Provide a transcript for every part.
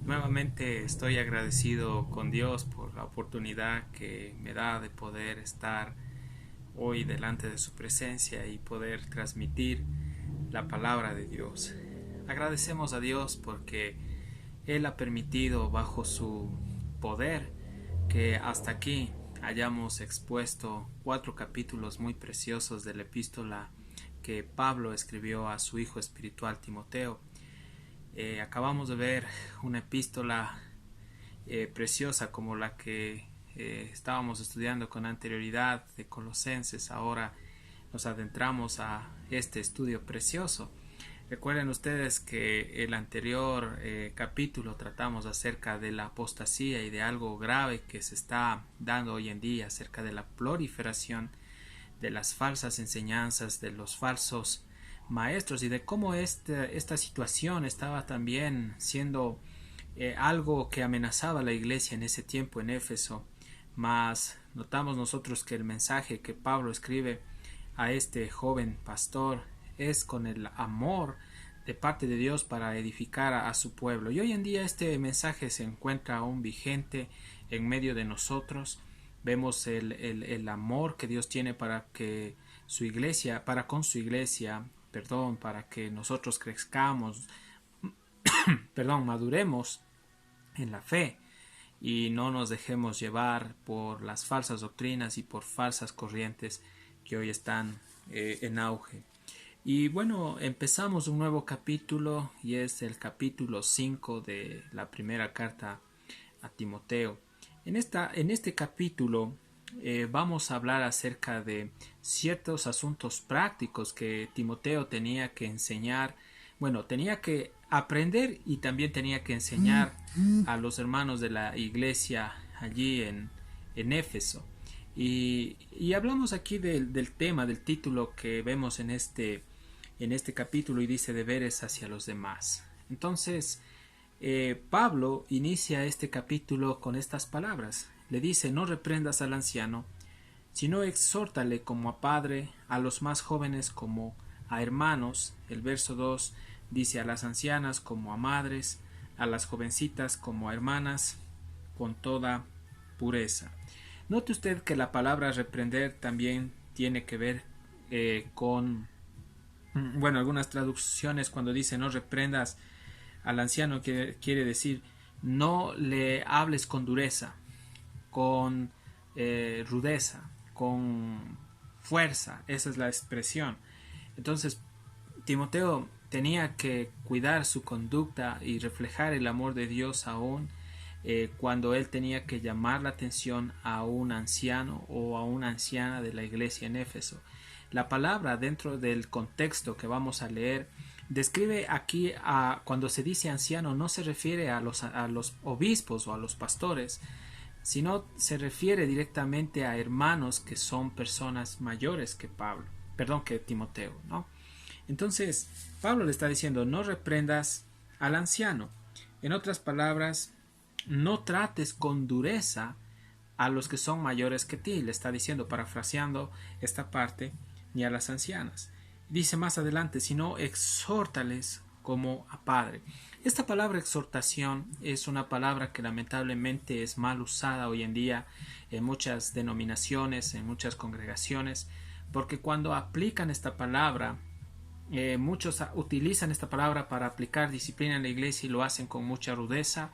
Nuevamente estoy agradecido con Dios por la oportunidad que me da de poder estar hoy delante de su presencia y poder transmitir la palabra de Dios. Agradecemos a Dios porque Él ha permitido bajo su poder que hasta aquí hayamos expuesto 4 capítulos muy preciosos de la epístola que Pablo escribió a su hijo espiritual Timoteo. Acabamos de ver una epístola preciosa como la que estábamos estudiando con anterioridad de Colosenses. Ahora nos adentramos a este estudio precioso. Recuerden ustedes que el anterior capítulo tratamos acerca de la apostasía y de algo grave que se está dando hoy en día acerca de la proliferación de las falsas enseñanzas, de los falsos maestros y de cómo esta situación estaba también siendo algo que amenazaba a la iglesia en ese tiempo en Éfeso. Mas notamos nosotros que el mensaje que Pablo escribe a este joven pastor es con el amor de parte de Dios para edificar a su pueblo. Y hoy en día este mensaje se encuentra aún vigente en medio de nosotros. Vemos el amor que Dios tiene para que su iglesia, para con su iglesia, para que nosotros crezcamos, maduremos en la fe y no nos dejemos llevar por las falsas doctrinas y por falsas corrientes que hoy están en auge. Y bueno, empezamos un nuevo capítulo y es el capítulo 5 de la primera carta a Timoteo. En este capítulo vamos a hablar acerca de ciertos asuntos prácticos que Timoteo tenía que enseñar. Bueno, tenía que aprender y también tenía que enseñar a los hermanos de la iglesia allí en Éfeso. Y hablamos aquí del tema, del título que vemos en este capítulo y dice deberes hacia los demás. Entonces, Pablo inicia este capítulo con estas palabras. Le dice: no reprendas al anciano, sino exhórtale como a padre, a los más jóvenes como a hermanos. El verso 2 dice: a las ancianas como a madres, a las jovencitas como a hermanas, con toda pureza. Note usted que la palabra reprender también tiene que ver con, algunas traducciones cuando dice no reprendas al anciano, que quiere decir no le hables con dureza, con rudeza, con fuerza. Esa es la expresión. Entonces Timoteo tenía que cuidar su conducta y reflejar el amor de Dios aún cuando él tenía que llamar la atención a un anciano o a una anciana de la iglesia en Éfeso. La palabra, dentro del contexto que vamos a leer, describe aquí cuando se dice anciano, no se refiere a los obispos o a los pastores, sino se refiere directamente a hermanos que son personas mayores que que Timoteo, ¿no? Entonces, Pablo le está diciendo: no reprendas al anciano. En otras palabras, no trates con dureza a los que son mayores que ti. Le está diciendo, parafraseando esta parte, ni a las ancianas. Dice más adelante: sino exhórtales como a padre. Esta palabra exhortación es una palabra que lamentablemente es mal usada hoy en día en muchas denominaciones, en muchas congregaciones, porque cuando aplican esta palabra, muchos utilizan esta palabra para aplicar disciplina en la iglesia y lo hacen con mucha rudeza,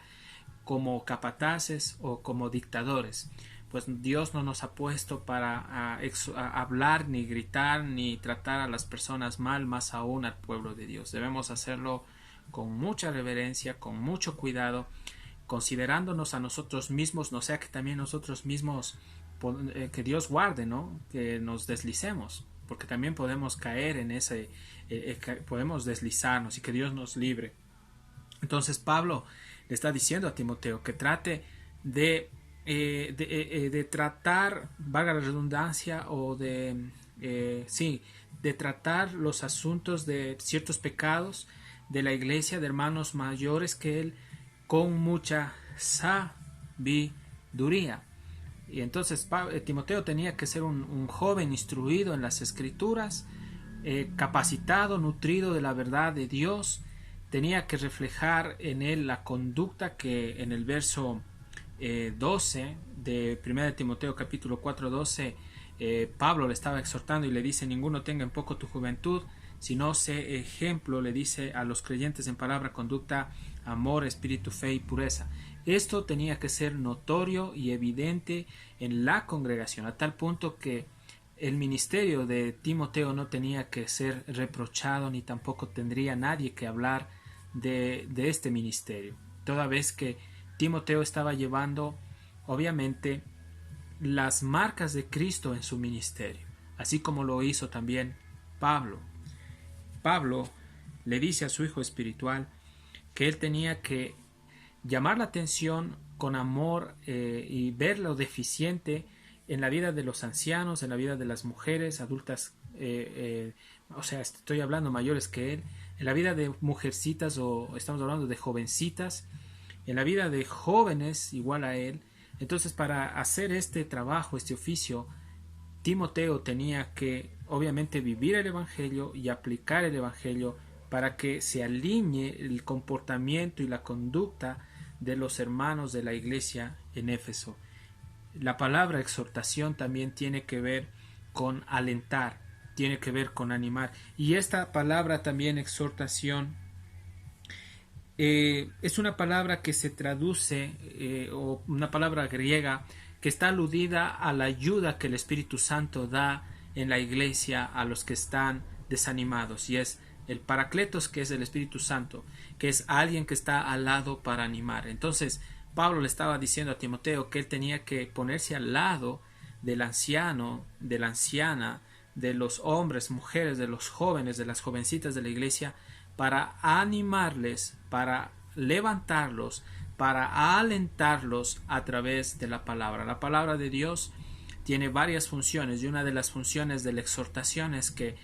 como capataces o como dictadores. Pues Dios no nos ha puesto para hablar, ni gritar, ni tratar a las personas mal, más aún al pueblo de Dios. Debemos hacerlo con mucha reverencia, con mucho cuidado, considerándonos a nosotros mismos, no sea que también nosotros mismos, que Dios guarde, ¿no? Que nos deslicemos, porque también podemos caer en podemos deslizarnos y que Dios nos libre. Entonces Pablo le está diciendo a Timoteo que trate de tratar, valga la redundancia, o de tratar los asuntos de ciertos pecados de la iglesia, de hermanos mayores que él, con mucha sabiduría. Y entonces Timoteo tenía que ser un joven instruido en las escrituras, capacitado, nutrido de la verdad de Dios, tenía que reflejar en él la conducta que en el verso 12 de 1 de Timoteo capítulo 4, 12, Pablo le estaba exhortando y le dice: ninguno tenga en poco tu juventud, sino sé ejemplo, le dice a los creyentes en palabra, conducta, amor, espíritu, fe y pureza. Esto tenía que ser notorio y evidente en la congregación, a tal punto que el ministerio de Timoteo no tenía que ser reprochado, ni tampoco tendría nadie que hablar de este ministerio, toda vez que Timoteo estaba llevando obviamente las marcas de Cristo en su ministerio, así como lo hizo también Pablo. Pablo le dice a su hijo espiritual que él tenía que llamar la atención con amor y ver lo deficiente en la vida de los ancianos, en la vida de las mujeres adultas, o sea, estoy hablando mayores que él, en la vida de mujercitas, o estamos hablando de jovencitas, en la vida de jóvenes igual a él. Entonces, para hacer este trabajo, este oficio, Timoteo tenía que obviamente vivir el Evangelio y aplicar el Evangelio para que se alinee el comportamiento y la conducta de los hermanos de la iglesia en Éfeso. La palabra exhortación también tiene que ver con alentar, tiene que ver con animar. Y esta palabra también, exhortación, es una palabra que se traduce, o una palabra griega que está aludida a la ayuda que el Espíritu Santo da en la iglesia a los que están desanimados, y es el Paracletos, que es el Espíritu Santo, que es alguien que está al lado para animar. Entonces Pablo le estaba diciendo a Timoteo que él tenía que ponerse al lado del anciano, de la anciana, de los hombres, mujeres, de los jóvenes, de las jovencitas de la iglesia, para animarles, para levantarlos, para alentarlos a través de la palabra. La palabra de Dios tiene varias funciones, y una de las funciones de la exhortación es que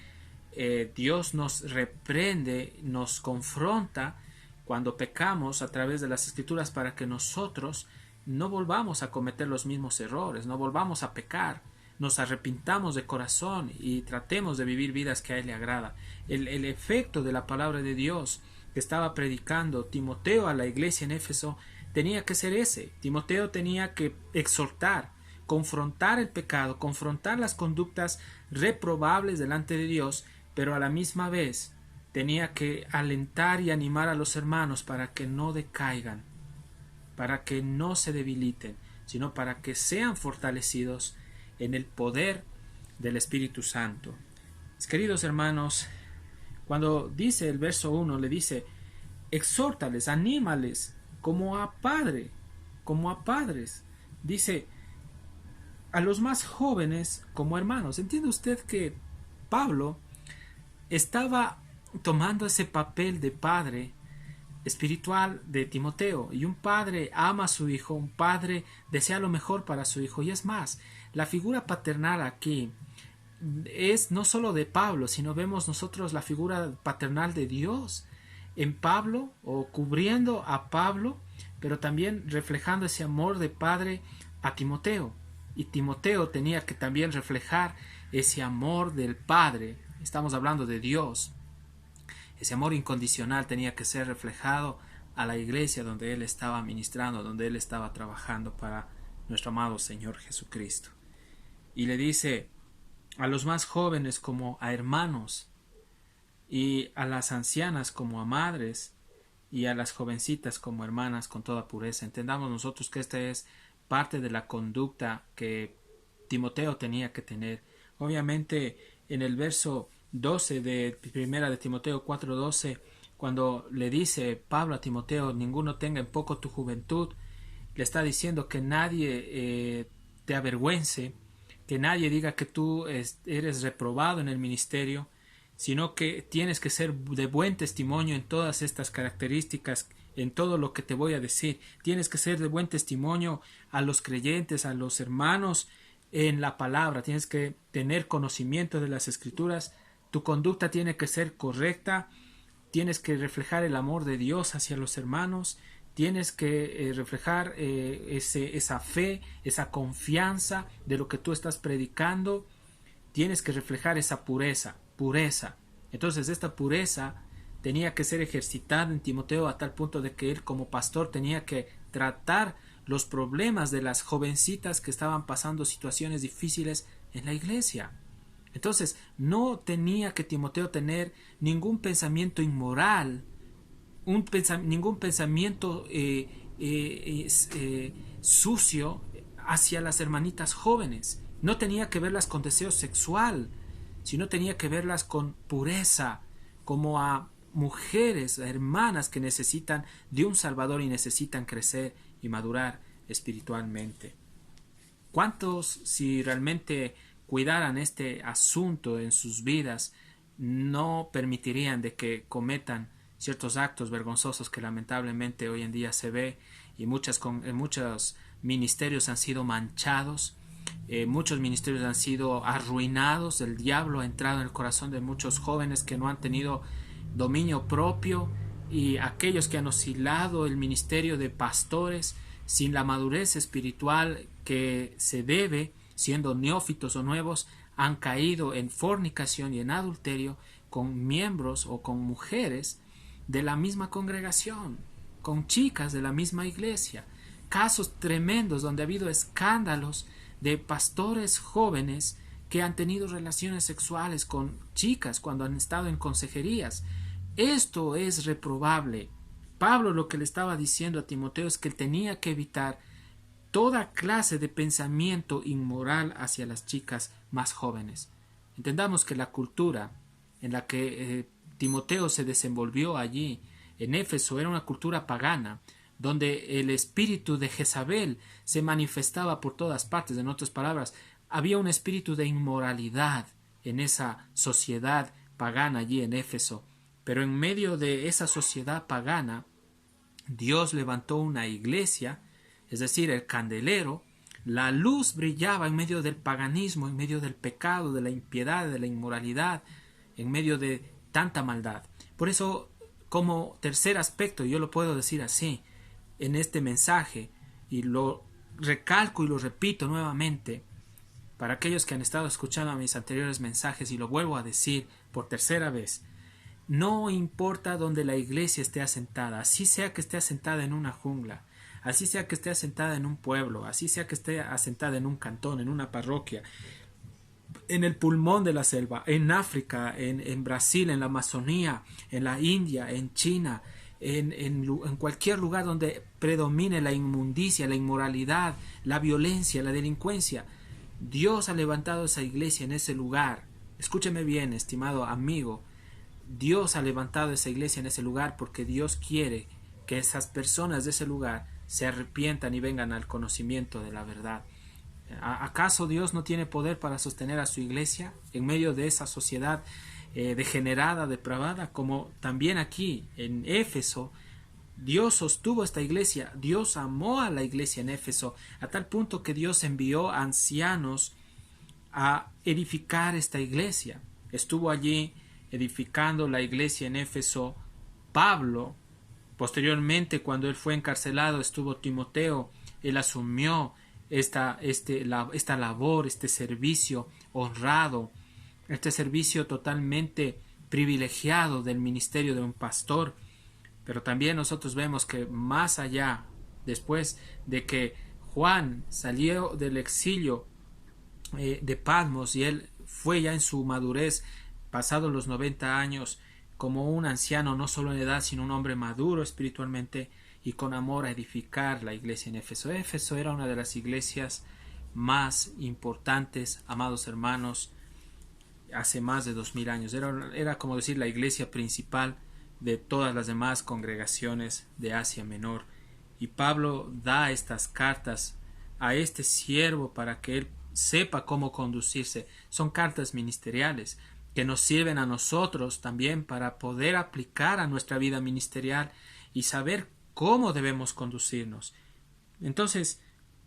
Dios nos reprende, nos confronta cuando pecamos a través de las Escrituras, para que nosotros no volvamos a cometer los mismos errores, no volvamos a pecar, nos arrepintamos de corazón y tratemos de vivir vidas que a Él le agrada. El efecto de la palabra de Dios que estaba predicando Timoteo a la iglesia en Éfeso tenía que ser ese. Timoteo tenía que exhortar, confrontar el pecado, confrontar las conductas reprobables delante de Dios, pero a la misma vez tenía que alentar y animar a los hermanos para que no decaigan, para que no se debiliten, sino para que sean fortalecidos en el poder del Espíritu Santo. Mis queridos hermanos, cuando dice el verso 1, le dice: exhórtales, anímales como a padre, como a padres. Dice: a los más jóvenes como hermanos. ¿Entiende usted que Pablo estaba tomando ese papel de padre espiritual de Timoteo? Y un padre ama a su hijo, un padre desea lo mejor para su hijo. Y es más, la figura paternal aquí es no solo de Pablo, sino vemos nosotros la figura paternal de Dios en Pablo, o cubriendo a Pablo, pero también reflejando ese amor de padre a Timoteo. Y Timoteo tenía que también reflejar ese amor del Padre. Estamos hablando de Dios. Ese amor incondicional tenía que ser reflejado a la iglesia donde él estaba ministrando, donde él estaba trabajando para nuestro amado Señor Jesucristo. Y le dice a los más jóvenes como a hermanos, y a las ancianas como a madres, y a las jovencitas como hermanas con toda pureza. Entendamos nosotros que esta es parte de la conducta que Timoteo tenía que tener. Obviamente en el verso 12 de primera de Timoteo 4:12, cuando le dice Pablo a Timoteo: ninguno tenga en poco tu juventud, le está diciendo que nadie te avergüence, que nadie diga que tú eres reprobado en el ministerio, sino que tienes que ser de buen testimonio en todas estas características, en todo lo que te voy a decir. Tienes que ser de buen testimonio a los creyentes, a los hermanos en la palabra. Tienes que tener conocimiento de las Escrituras. Tu conducta tiene que ser correcta. Tienes que reflejar el amor de Dios hacia los hermanos. Tienes que reflejar esa fe, esa confianza de lo que tú estás predicando. Tienes que reflejar esa pureza. Entonces esta pureza tenía que ser ejercitado en Timoteo a tal punto de que él como pastor tenía que tratar los problemas de las jovencitas que estaban pasando situaciones difíciles en la iglesia. Entonces, no tenía que Timoteo tener ningún pensamiento inmoral, ningún pensamiento sucio hacia las hermanitas jóvenes. No tenía que verlas con deseo sexual, sino tenía que verlas con pureza, como a mujeres, a hermanas que necesitan de un Salvador y necesitan crecer y madurar espiritualmente. ¿Cuántos, si realmente cuidaran este asunto en sus vidas, no permitirían de que cometan ciertos actos vergonzosos que lamentablemente hoy en día se ve y muchos ministerios han sido manchados, muchos ministerios han sido arruinados, el diablo ha entrado en el corazón de muchos jóvenes que no han tenido dominio propio y aquellos que han oscilado el ministerio de pastores sin la madurez espiritual que se debe, siendo neófitos o nuevos, han caído en fornicación y en adulterio con miembros o con mujeres de la misma congregación, con chicas de la misma iglesia. Casos tremendos donde ha habido escándalos de pastores jóvenes que han tenido relaciones sexuales con chicas cuando han estado en consejerías. Esto es reprobable. Pablo lo que le estaba diciendo a Timoteo es que él tenía que evitar toda clase de pensamiento inmoral hacia las chicas más jóvenes. Entendamos que la cultura en la que Timoteo se desenvolvió allí en Éfeso era una cultura pagana, donde el espíritu de Jezabel se manifestaba por todas partes. En otras palabras, había un espíritu de inmoralidad en esa sociedad pagana allí en Éfeso. Pero en medio de esa sociedad pagana, Dios levantó una iglesia, es decir, el candelero. La luz brillaba en medio del paganismo, en medio del pecado, de la impiedad, de la inmoralidad, en medio de tanta maldad. Por eso, como tercer aspecto, yo lo puedo decir así, en este mensaje, y lo recalco y lo repito nuevamente, para aquellos que han estado escuchando mis anteriores mensajes, y lo vuelvo a decir por tercera vez, no importa donde la iglesia esté asentada, así sea que esté asentada en una jungla, así sea que esté asentada en un pueblo, así sea que esté asentada en un cantón, en una parroquia, en el pulmón de la selva, en África, en Brasil, en la Amazonía, en la India, en China, en cualquier lugar donde predomine la inmundicia, la inmoralidad, la violencia, la delincuencia, Dios ha levantado esa iglesia en ese lugar. Escúcheme bien, estimado amigo, Dios ha levantado esa iglesia en ese lugar porque Dios quiere que esas personas de ese lugar se arrepientan y vengan al conocimiento de la verdad. ¿Acaso Dios no tiene poder para sostener a su iglesia en medio de esa sociedad degenerada, depravada? Como también aquí en Éfeso, Dios sostuvo esta iglesia, Dios amó a la iglesia en Éfeso, a tal punto que Dios envió ancianos a edificar esta iglesia. Estuvo allí edificando la iglesia en Éfeso Pablo. Posteriormente, cuando él fue encarcelado, estuvo Timoteo. Él asumió esta labor, este servicio honrado, este servicio totalmente privilegiado del ministerio de un pastor. Pero también nosotros vemos que más allá, después de que Juan salió del exilio de Patmos y él fue ya en su madurez, pasados los 90 años, como un anciano, no solo en edad, sino un hombre maduro espiritualmente y con amor a edificar la iglesia en Éfeso. Éfeso era una de las iglesias más importantes, amados hermanos, hace más de 2000 años. Era como decir la iglesia principal de todas las demás congregaciones de Asia Menor. Y Pablo da estas cartas a este siervo para que él sepa cómo conducirse. Son cartas ministeriales que nos sirven a nosotros también para poder aplicar a nuestra vida ministerial y saber cómo debemos conducirnos. Entonces,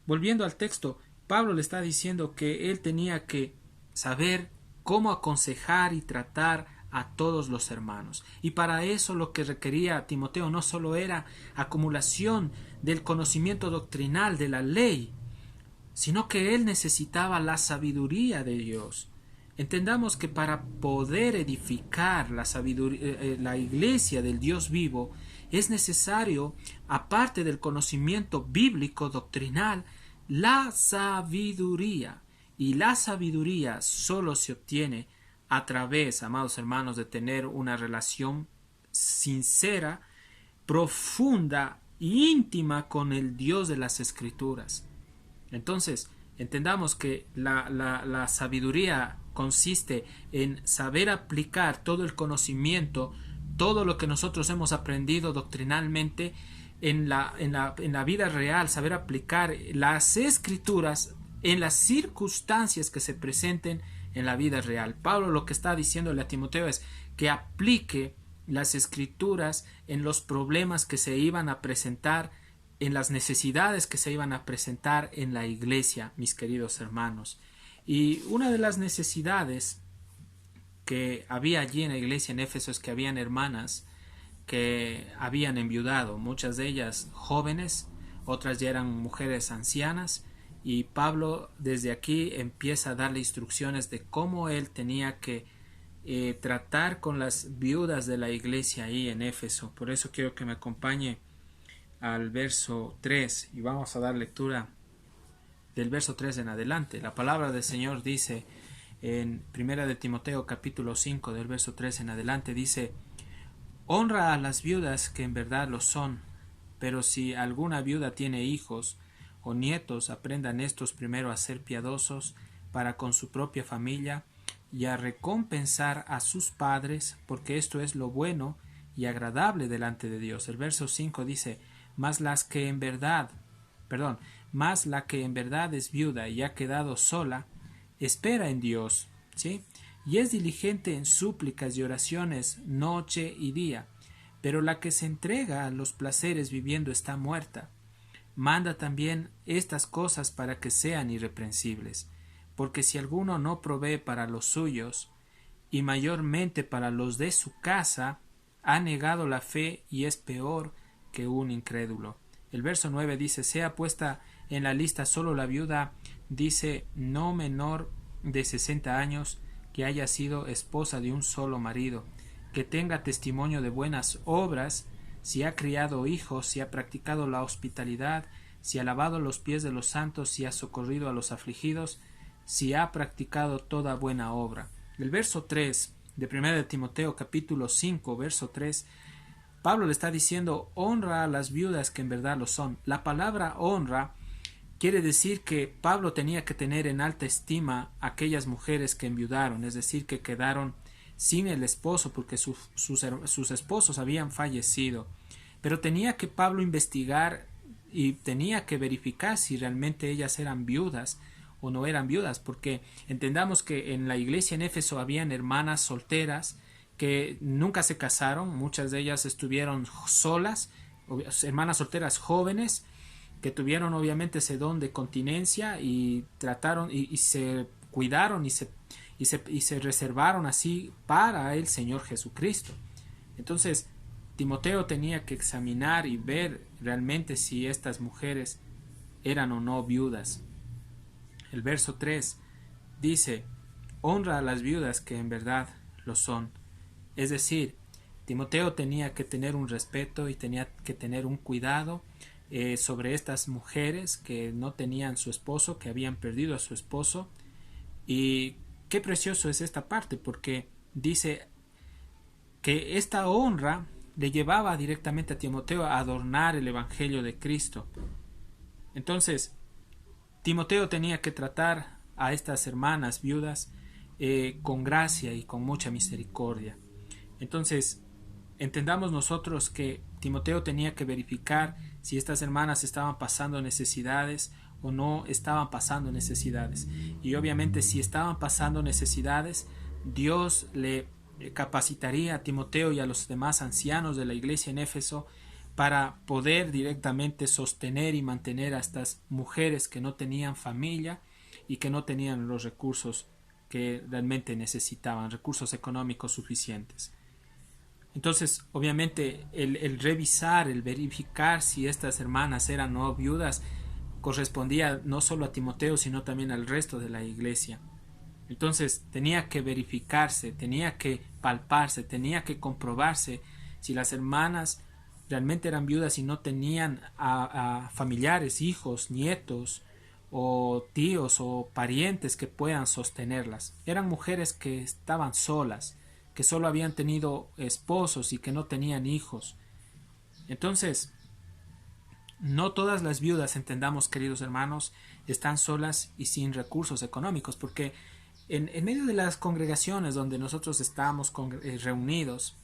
volviendo al texto, Pablo le está diciendo que él tenía que saber cómo aconsejar y tratar a todos los hermanos. Y para eso lo que requería Timoteo no solo era acumulación del conocimiento doctrinal de la ley, sino que él necesitaba la sabiduría de Dios. entendamos que para poder edificar la iglesia del Dios vivo, es necesario, aparte del conocimiento bíblico doctrinal, la sabiduría. Y la sabiduría solo se obtiene a través, amados hermanos, de tener una relación sincera, profunda e íntima con el Dios de las Escrituras. Entonces, entendamos que la sabiduría consiste en saber aplicar todo el conocimiento, todo lo que nosotros hemos aprendido doctrinalmente en la vida real, saber aplicar las Escrituras en las circunstancias que se presenten en la vida real. Pablo lo que está diciéndole a Timoteo es que aplique las Escrituras en los problemas que se iban a presentar, en las necesidades que se iban a presentar en la iglesia, mis queridos hermanos. Y una de las necesidades que había allí en la iglesia en Éfeso es que habían hermanas que habían enviudado, muchas de ellas jóvenes, otras ya eran mujeres ancianas, y Pablo desde aquí empieza a darle instrucciones de cómo él tenía que tratar con las viudas de la iglesia ahí en Éfeso. Por eso quiero que me acompañe al verso 3 y vamos a dar lectura del verso 3 en adelante. La palabra del Señor dice en 1 de Timoteo capítulo 5 del verso 3 en adelante, dice: honra a las viudas que en verdad lo son, pero si alguna viuda tiene hijos o nietos, aprendan estos primero a ser piadosos para con su propia familia y a recompensar a sus padres, porque esto es lo bueno y agradable delante de Dios. El verso 5 dice: mas la que en verdad es viuda y ha quedado sola, espera en Dios, ¿sí? Y es diligente en súplicas y oraciones noche y día, pero la que se entrega a los placeres viviendo está muerta. Manda también estas cosas para que sean irreprensibles, porque si alguno no provee para los suyos, y mayormente para los de su casa, ha negado la fe y es peor que un incrédulo. El verso 9 dice: sea puesta en la lista solo la viuda, dice, no menor de 60 años, que haya sido esposa de un solo marido, que tenga testimonio de buenas obras, si ha criado hijos, si ha practicado la hospitalidad, si ha lavado los pies de los santos, si ha socorrido a los afligidos, si ha practicado toda buena obra. El verso 3 de 1 de Timoteo capítulo 5, verso 3, Pablo le está diciendo: honra a las viudas que en verdad lo son. La palabra honra quiere decir que Pablo tenía que tener en alta estima a aquellas mujeres que enviudaron, es decir, que quedaron sin el esposo porque sus esposos habían fallecido. Pero tenía que Pablo investigar y tenía que verificar si realmente ellas eran viudas o no eran viudas, porque entendamos que en la iglesia en Éfeso habían hermanas solteras que nunca se casaron, muchas de ellas estuvieron solas, hermanas solteras jóvenes que tuvieron obviamente ese don de continencia y trataron y se cuidaron y se reservaron así para el Señor Jesucristo. Entonces Timoteo tenía que examinar y ver realmente si estas mujeres eran o no viudas. El verso 3 dice: honra a las viudas que en verdad lo son. Es decir, Timoteo tenía que tener un respeto y tenía que tener un cuidado sobre estas mujeres que no tenían su esposo, que habían perdido a su esposo. Y qué precioso es esta parte, porque dice que esta honra le llevaba directamente a Timoteo a adornar el Evangelio de Cristo. Entonces, Timoteo tenía que tratar a estas hermanas viudas con gracia y con mucha misericordia. Entonces, entendamos nosotros que Timoteo tenía que verificar si estas hermanas estaban pasando necesidades o no estaban pasando necesidades. Y obviamente si estaban pasando necesidades, Dios le capacitaría a Timoteo y a los demás ancianos de la iglesia en Éfeso para poder directamente sostener y mantener a estas mujeres que no tenían familia y que no tenían los recursos que realmente necesitaban, recursos económicos suficientes. Entonces, obviamente, el revisar, el verificar si estas hermanas eran o no viudas correspondía no solo a Timoteo, sino también al resto de la iglesia. Entonces tenía que verificarse, tenía que palparse, tenía que comprobarse si las hermanas realmente eran viudas y no tenían a familiares, hijos, nietos o tíos o parientes que puedan sostenerlas. Eran mujeres que estaban solas, que solo habían tenido esposos y que no tenían hijos. Entonces, no todas las viudas, entendamos, queridos hermanos, están solas y sin recursos económicos, porque en medio de las congregaciones donde nosotros estamos reunidos,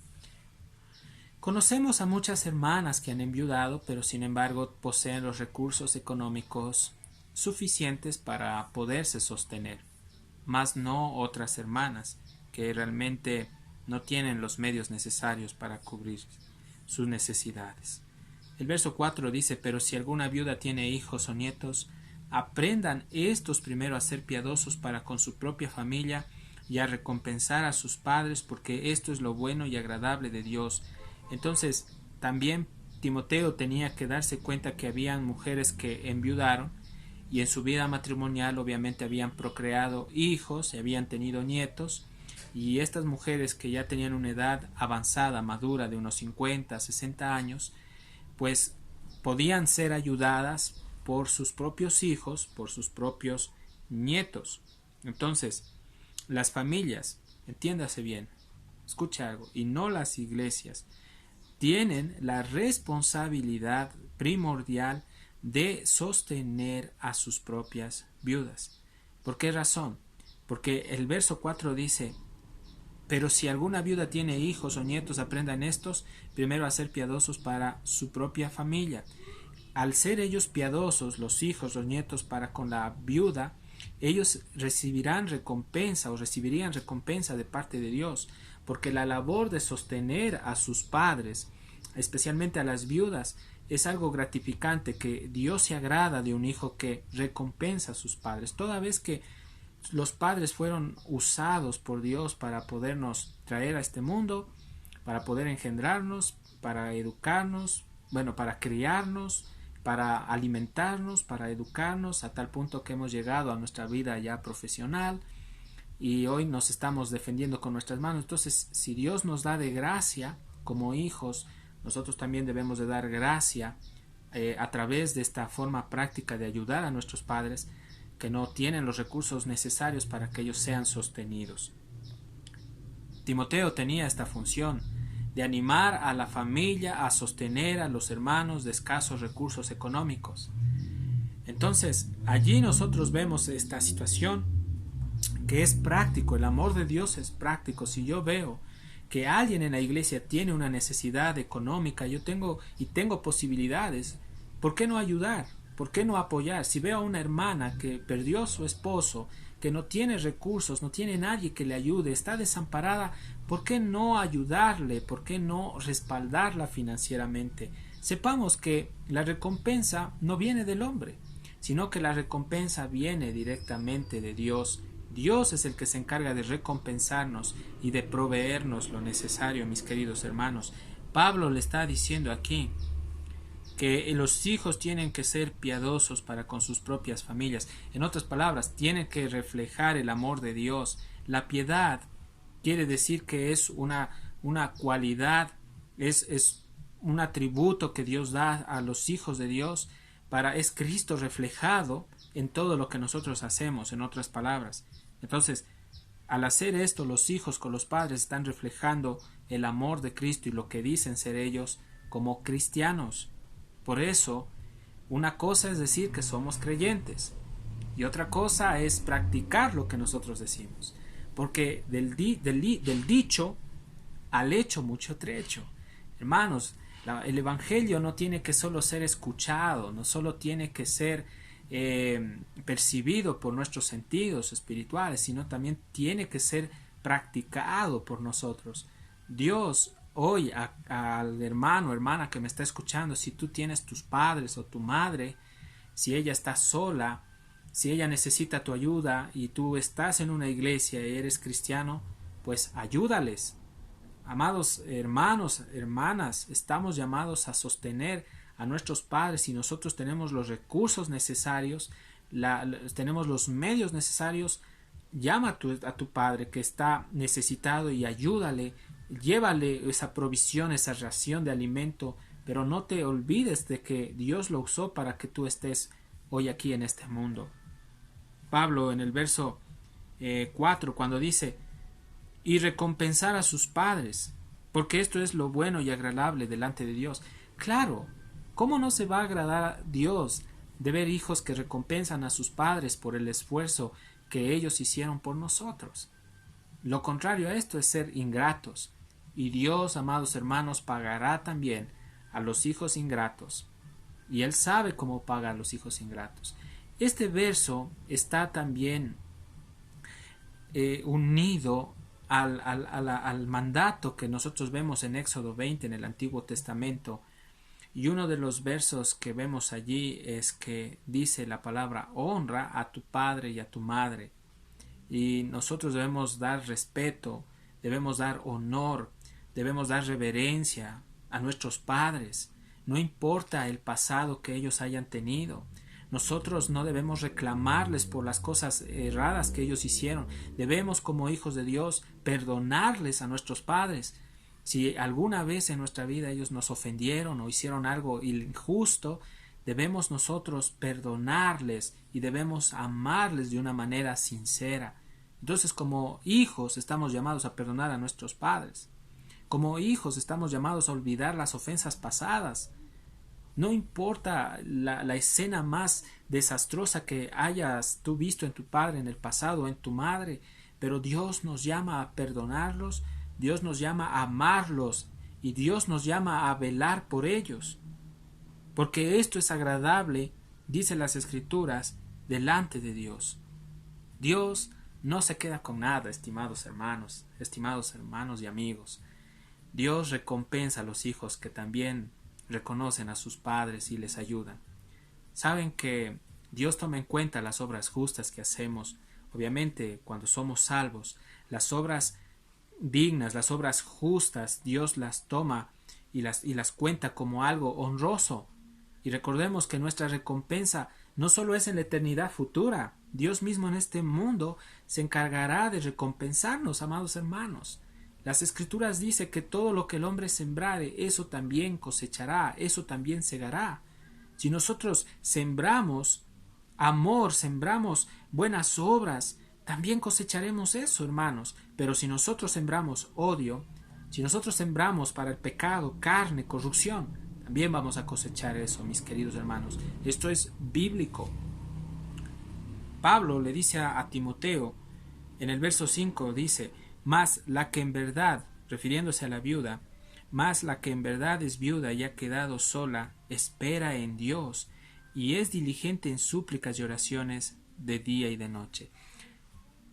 conocemos a muchas hermanas que han enviudado, pero sin embargo poseen los recursos económicos suficientes para poderse sostener, mas no otras hermanas que realmente no tienen los medios necesarios para cubrir sus necesidades. El verso 4 dice: pero si alguna viuda tiene hijos o nietos, aprendan estos primero a ser piadosos para con su propia familia y a recompensar a sus padres, porque esto es lo bueno y agradable de Dios. Entonces, también Timoteo tenía que darse cuenta que habían mujeres que enviudaron y en su vida matrimonial obviamente habían procreado hijos y habían tenido nietos, y estas mujeres que ya tenían una edad avanzada, madura, de unos 50, 60 años, pues podían ser ayudadas por sus propios hijos, por sus propios nietos. Entonces, las familias, entiéndase bien, escucha algo, y no las iglesias, tienen la responsabilidad primordial de sostener a sus propias viudas. ¿Por qué razón? Porque el verso 4 dice: pero si alguna viuda tiene hijos o nietos, aprendan estos primero a ser piadosos para su propia familia. Al ser ellos piadosos, los hijos, los nietos, para con la viuda, ellos recibirán recompensa o recibirían recompensa de parte de Dios, porque la labor de sostener a sus padres, especialmente a las viudas, es algo gratificante, que Dios se agrada de un hijo que recompensa a sus padres. Toda vez que los padres fueron usados por Dios para podernos traer a este mundo, para poder engendrarnos, para educarnos, bueno, para criarnos, para alimentarnos, para educarnos, a tal punto que hemos llegado a nuestra vida ya profesional y hoy nos estamos defendiendo con nuestras manos. Entonces, si Dios nos da de gracia como hijos, nosotros también debemos de dar gracia a través de esta forma práctica de ayudar a nuestros padres que no tienen los recursos necesarios para que ellos sean sostenidos. Timoteo tenía esta función de animar a la familia a sostener a los hermanos de escasos recursos económicos. Entonces, allí nosotros vemos esta situación que es práctico. El amor de Dios es práctico. Si yo veo que alguien en la iglesia tiene una necesidad económica, yo tengo posibilidades, ¿por qué no ayudar? ¿Por qué no apoyar? Si veo a una hermana que perdió a su esposo, que no tiene recursos, no tiene nadie que le ayude, está desamparada, ¿por qué no ayudarle? ¿Por qué no respaldarla financieramente? Sepamos que la recompensa no viene del hombre, sino que la recompensa viene directamente de Dios. Dios es el que se encarga de recompensarnos y de proveernos lo necesario, mis queridos hermanos. Pablo le está diciendo aquí que los hijos tienen que ser piadosos para con sus propias familias. En otras palabras, tienen que reflejar el amor de Dios. La piedad quiere decir que es una cualidad, es un atributo que Dios da a los hijos de Dios. Es Cristo reflejado en todo lo que nosotros hacemos, en otras palabras. Entonces, al hacer esto, los hijos con los padres están reflejando el amor de Cristo y lo que dicen ser ellos como cristianos. Por eso, una cosa es decir que somos creyentes y otra cosa es practicar lo que nosotros decimos. Porque del dicho al hecho mucho trecho. Hermanos, el Evangelio no tiene que solo ser escuchado, no solo tiene que ser percibido por nuestros sentidos espirituales, sino también tiene que ser practicado por nosotros. Dios hoy al hermano o hermana que me está escuchando, si tú tienes tus padres o tu madre, si ella está sola, si ella necesita tu ayuda y tú estás en una iglesia y eres cristiano, pues ayúdales. Amados hermanos, hermanas, estamos llamados a sostener a nuestros padres y nosotros tenemos los recursos necesarios, tenemos los medios necesarios. llama a tu padre que está necesitado y ayúdale, llévale esa provisión, esa ración de alimento, pero no te olvides de que Dios lo usó para que tú estés hoy aquí en este mundo. Pablo en el verso 4, cuando dice, y recompensar a sus padres, porque esto es lo bueno y agradable delante de Dios. Claro, ¿cómo no se va a agradar a Dios de ver hijos que recompensan a sus padres por el esfuerzo que ellos hicieron por nosotros? Lo contrario a esto es ser ingratos, y Dios, amados hermanos, pagará también a los hijos ingratos, y Él sabe cómo paga a los hijos ingratos. Este verso está también unido al mandato que nosotros vemos en Éxodo 20 en el Antiguo Testamento, y uno de los versos que vemos allí es que dice la palabra honra a tu padre y a tu madre, y nosotros debemos dar respeto, debemos dar honor, debemos dar reverencia a nuestros padres, no importa el pasado que ellos hayan tenido. Nosotros no debemos reclamarles por las cosas erradas que ellos hicieron. Debemos, como hijos de Dios, perdonarles a nuestros padres. Si alguna vez en nuestra vida ellos nos ofendieron o hicieron algo injusto, debemos nosotros perdonarles y debemos amarles de una manera sincera. Entonces, como hijos estamos llamados a perdonar a nuestros padres. Como hijos estamos llamados a olvidar las ofensas pasadas. No importa la escena más desastrosa que hayas tú visto en tu padre en el pasado o en tu madre, pero Dios nos llama a perdonarlos, Dios nos llama a amarlos y Dios nos llama a velar por ellos. Porque esto es agradable, dice las Escrituras, delante de Dios. Dios no se queda con nada, estimados hermanos y amigos. Dios recompensa a los hijos que también reconocen a sus padres y les ayudan. Saben que Dios toma en cuenta las obras justas que hacemos. Obviamente, cuando somos salvos, las obras dignas, las obras justas, Dios las toma y las cuenta como algo honroso. Y recordemos que nuestra recompensa no solo es en la eternidad futura. Dios mismo en este mundo se encargará de recompensarnos, amados hermanos. Las Escrituras dicen que todo lo que el hombre sembrare, eso también cosechará, eso también segará. Si nosotros sembramos amor, sembramos buenas obras, también cosecharemos eso, hermanos. Pero si nosotros sembramos odio, si nosotros sembramos para el pecado, carne, corrupción, también vamos a cosechar eso, mis queridos hermanos. Esto es bíblico. Pablo le dice a Timoteo, en el verso 5 dice, mas la que en verdad, refiriéndose a la viuda, mas la que en verdad es viuda y ha quedado sola, espera en Dios, y es diligente en súplicas y oraciones de día y de noche.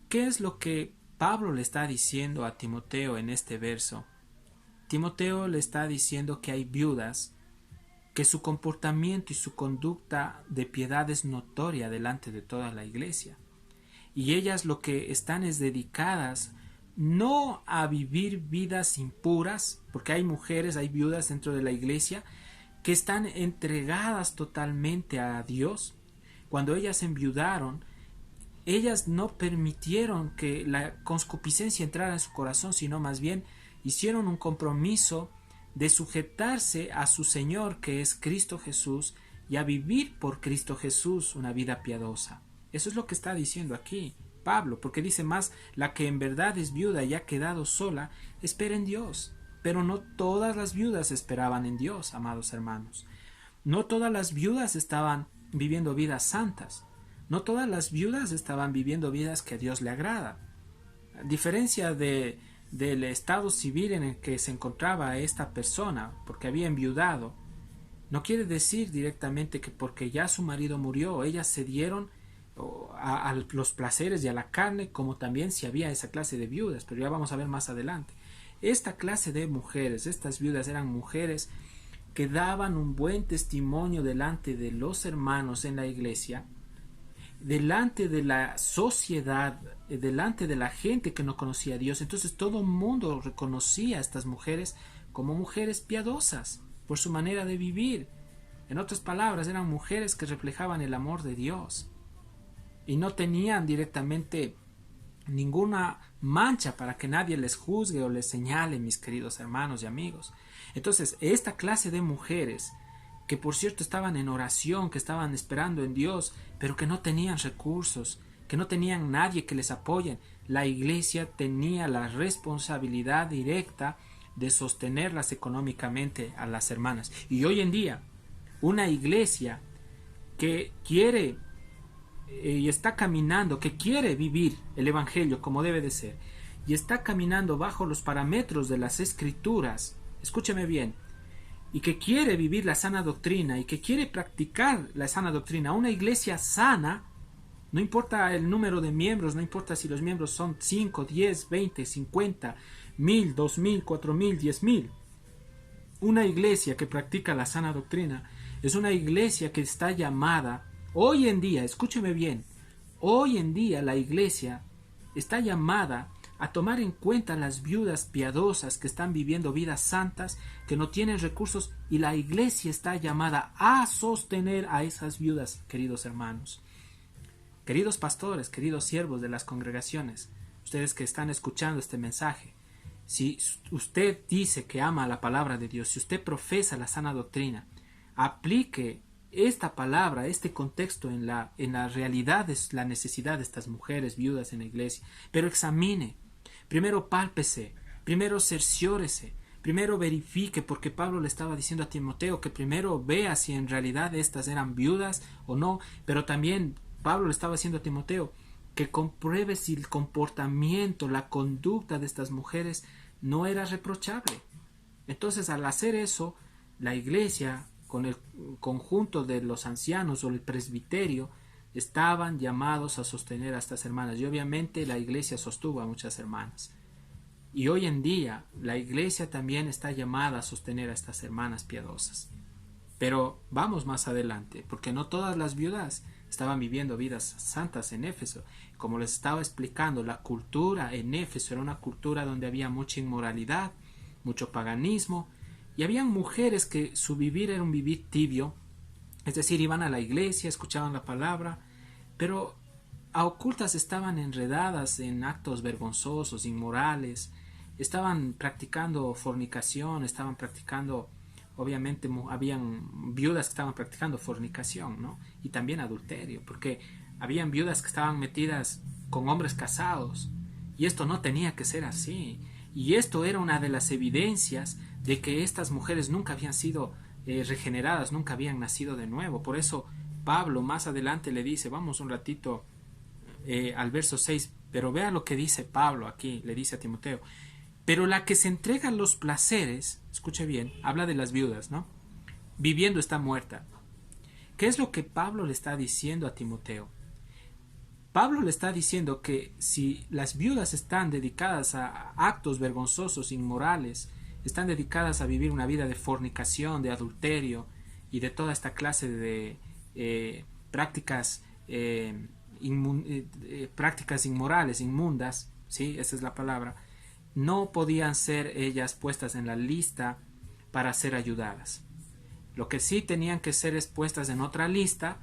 ¿Qué es lo que Pablo le está diciendo a Timoteo en este verso? Timoteo le está diciendo que hay viudas, que su comportamiento y su conducta de piedad es notoria delante de toda la iglesia. Y ellas lo que están es dedicadas no a vivir vidas impuras, porque hay mujeres, hay viudas dentro de la iglesia que están entregadas totalmente a Dios. Cuando ellas enviudaron, ellas no permitieron que la concupiscencia entrara en su corazón, sino más bien hicieron un compromiso de sujetarse a su Señor, que es Cristo Jesús, y a vivir por Cristo Jesús una vida piadosa. Eso es lo que está diciendo aquí Pablo, porque dice más, la que en verdad es viuda y ha quedado sola, espera en Dios. Pero no todas las viudas esperaban en Dios, amados hermanos. No todas las viudas estaban viviendo vidas santas. No todas las viudas estaban viviendo vidas que a Dios le agrada. A diferencia del estado civil en el que se encontraba esta persona, porque había enviudado, no quiere decir directamente que porque ya su marido murió, ellas se dieron a los placeres y a la carne, como también si había esa clase de viudas, pero ya vamos a ver más adelante. Esta clase de mujeres, estas viudas, eran mujeres que daban un buen testimonio delante de los hermanos en la iglesia, delante de la sociedad, delante de la gente que no conocía a Dios. Entonces todo el mundo reconocía a estas mujeres como mujeres piadosas por su manera de vivir. En otras palabras, eran mujeres que reflejaban el amor de Dios y no tenían directamente ninguna mancha para que nadie les juzgue o les señale, mis queridos hermanos y amigos. Entonces, esta clase de mujeres, que por cierto estaban en oración, que estaban esperando en Dios, pero que no tenían recursos, que no tenían nadie que les apoye, la iglesia tenía la responsabilidad directa de sostenerlas económicamente a las hermanas. Y hoy en día, una iglesia que quiere y está caminando, que quiere vivir el Evangelio como debe de ser, y está caminando bajo los parámetros de las Escrituras, escúcheme bien, y que quiere vivir la sana doctrina y que quiere practicar la sana doctrina, una iglesia sana, no importa el número de miembros, no importa si los miembros son 5, 10, 20, 50, 1000, 2000, 4000, 10,000. Una iglesia que practica la sana doctrina es una iglesia que está llamada, hoy en día, escúcheme bien, hoy en día la iglesia está llamada a tomar en cuenta las viudas piadosas que están viviendo vidas santas, que no tienen recursos, y la iglesia está llamada a sostener a esas viudas, queridos hermanos. Queridos pastores, queridos siervos de las congregaciones, ustedes que están escuchando este mensaje, si usted dice que ama la palabra de Dios, si usted profesa la sana doctrina, aplique esta palabra, este contexto en la realidad de la necesidad de estas mujeres viudas en la iglesia, pero examine, primero pálpese, primero cerciórese, primero verifique, porque Pablo le estaba diciendo a Timoteo que primero vea si en realidad estas eran viudas o no, pero también Pablo le estaba diciendo a Timoteo que compruebe si el comportamiento, la conducta de estas mujeres no era reprochable. Entonces, al hacer eso, la iglesia, con el conjunto de los ancianos o el presbiterio, estaban llamados a sostener a estas hermanas. Y obviamente la iglesia sostuvo a muchas hermanas. Y hoy en día la iglesia también está llamada a sostener a estas hermanas piadosas. Pero vamos más adelante, porque no todas las viudas estaban viviendo vidas santas en Éfeso. Como les estaba explicando, la cultura en Éfeso era una cultura donde había mucha inmoralidad, mucho paganismo, y habían mujeres que su vivir era un vivir tibio, es decir, iban a la iglesia, escuchaban la palabra, pero a ocultas estaban enredadas en actos vergonzosos, inmorales, estaban practicando fornicación, estaban practicando, obviamente habían viudas que estaban practicando fornicación, ¿no? Y también adulterio, porque habían viudas que estaban metidas con hombres casados, y esto no tenía que ser así. Y esto era una de las evidencias de que estas mujeres nunca habían sido regeneradas, nunca habían nacido de nuevo. Por eso Pablo más adelante le dice, vamos un ratito al verso 6, pero vea lo que dice Pablo aquí, le dice a Timoteo, pero la que se entrega a los placeres, escuche bien, habla de las viudas, ¿no? Viviendo está muerta. ¿Qué es lo que Pablo le está diciendo a Timoteo? Pablo le está diciendo que si las viudas están dedicadas a actos vergonzosos, inmorales, están dedicadas a vivir una vida de fornicación, de adulterio y de toda esta clase de prácticas inmorales, inmundas, ¿sí? Esa es la palabra, no podían ser ellas puestas en la lista para ser ayudadas. Lo que sí tenían que ser es puestas en otra lista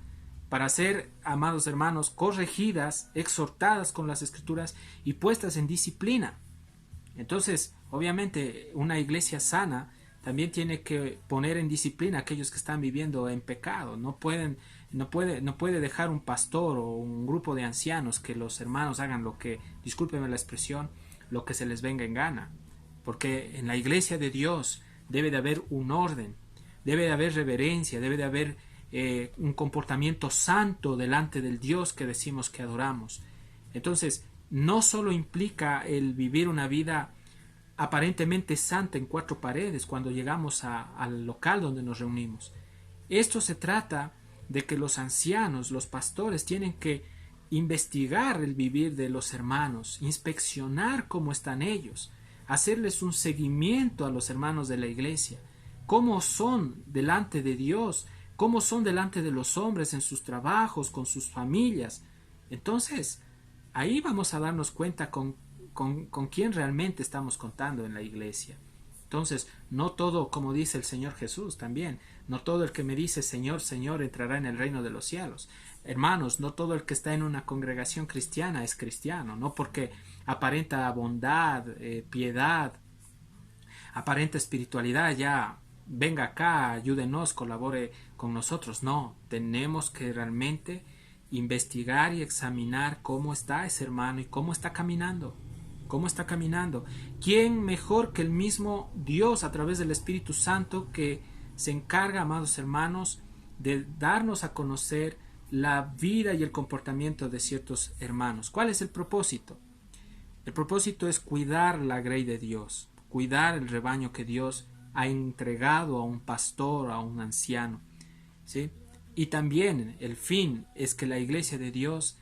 para ser, amados hermanos, corregidas, exhortadas con las escrituras y puestas en disciplina. Entonces, obviamente, una iglesia sana también tiene que poner en disciplina a aquellos que están viviendo en pecado. No puede dejar un pastor o un grupo de ancianos que los hermanos hagan lo que, discúlpenme la expresión, lo que se les venga en gana. Porque en la iglesia de Dios debe de haber un orden, debe de haber reverencia, debe de haber un comportamiento santo delante del Dios que decimos que adoramos. Entonces, no solo implica el vivir una vida aparentemente santa en cuatro paredes cuando llegamos al local donde nos reunimos. Esto se trata de que los ancianos, los pastores, tienen que investigar el vivir de los hermanos, inspeccionar cómo están ellos, hacerles un seguimiento a los hermanos de la iglesia, cómo son delante de Dios, cómo son delante de los hombres en sus trabajos, con sus familias. Entonces, ahí vamos a darnos cuenta con quién realmente estamos contando en la iglesia. Entonces, no todo, como dice el Señor Jesús también, no todo el que me dice Señor, Señor entrará en el reino de los cielos. Hermanos, no todo el que está en una congregación cristiana es cristiano, no porque aparenta bondad, piedad, aparenta espiritualidad, ya venga acá, ayúdenos, colabore con nosotros. No, tenemos que realmente investigar y examinar cómo está ese hermano y cómo está caminando. ¿Cómo está caminando? ¿Quién mejor que el mismo Dios a través del Espíritu Santo que se encarga, amados hermanos, de darnos a conocer la vida y el comportamiento de ciertos hermanos? ¿Cuál es el propósito? El propósito es cuidar la grey de Dios, cuidar el rebaño que Dios ha entregado a un pastor, a un anciano, ¿sí? Y también el fin es que la iglesia de Dios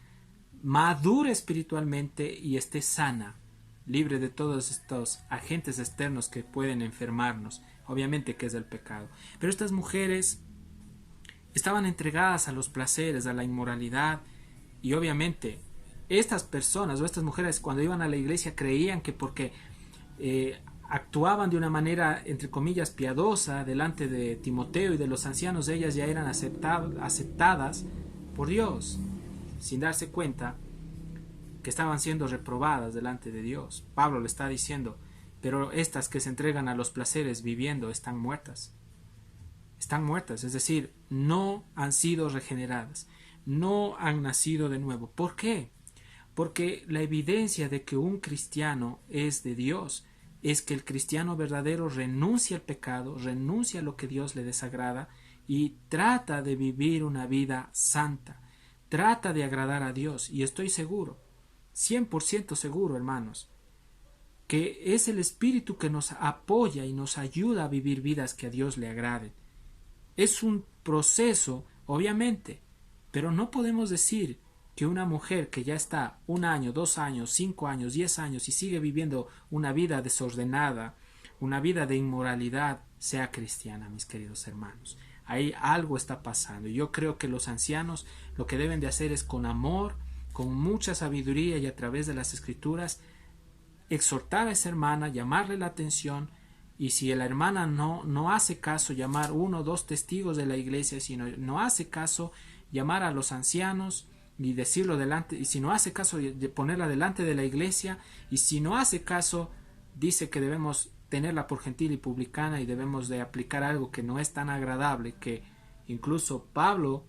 madure espiritualmente y esté sana, libre de todos estos agentes externos que pueden enfermarnos, obviamente que es el pecado. Pero estas mujeres estaban entregadas a los placeres, a la inmoralidad, y obviamente estas personas o estas mujeres cuando iban a la iglesia creían que porque actuaban de una manera entre comillas piadosa delante de Timoteo y de los ancianos, ellas ya eran aceptadas por Dios, sin darse cuenta que estaban siendo reprobadas delante de Dios. Pablo le está diciendo, pero estas que se entregan a los placeres viviendo están muertas. Están muertas, es decir, no han sido regeneradas, no han nacido de nuevo. ¿Por qué? Porque la evidencia de que un cristiano es de Dios es que el cristiano verdadero renuncia al pecado, renuncia a lo que Dios le desagrada y trata de vivir una vida santa, trata de agradar a Dios. Y estoy seguro, 100% seguro, hermanos, que es el Espíritu que nos apoya y nos ayuda a vivir vidas que a Dios le agraden. Es un proceso, obviamente, pero no podemos decir que una mujer que ya está 1 año, 2 años, 5 años, 10 años y sigue viviendo una vida desordenada, una vida de inmoralidad, sea cristiana, mis queridos hermanos. Ahí algo está pasando. Y yo creo que los ancianos lo que deben de hacer es con amor, con mucha sabiduría y a través de las escrituras, exhortar a esa hermana, llamarle la atención, y si la hermana no hace caso, llamar 1 o 2 testigos de la iglesia, si no hace caso, llamar a los ancianos y decirlo delante, y si no hace caso, de ponerla delante de la iglesia, y si no hace caso, dice que debemos tenerla por gentil y publicana y debemos de aplicar algo que no es tan agradable, que incluso Pablo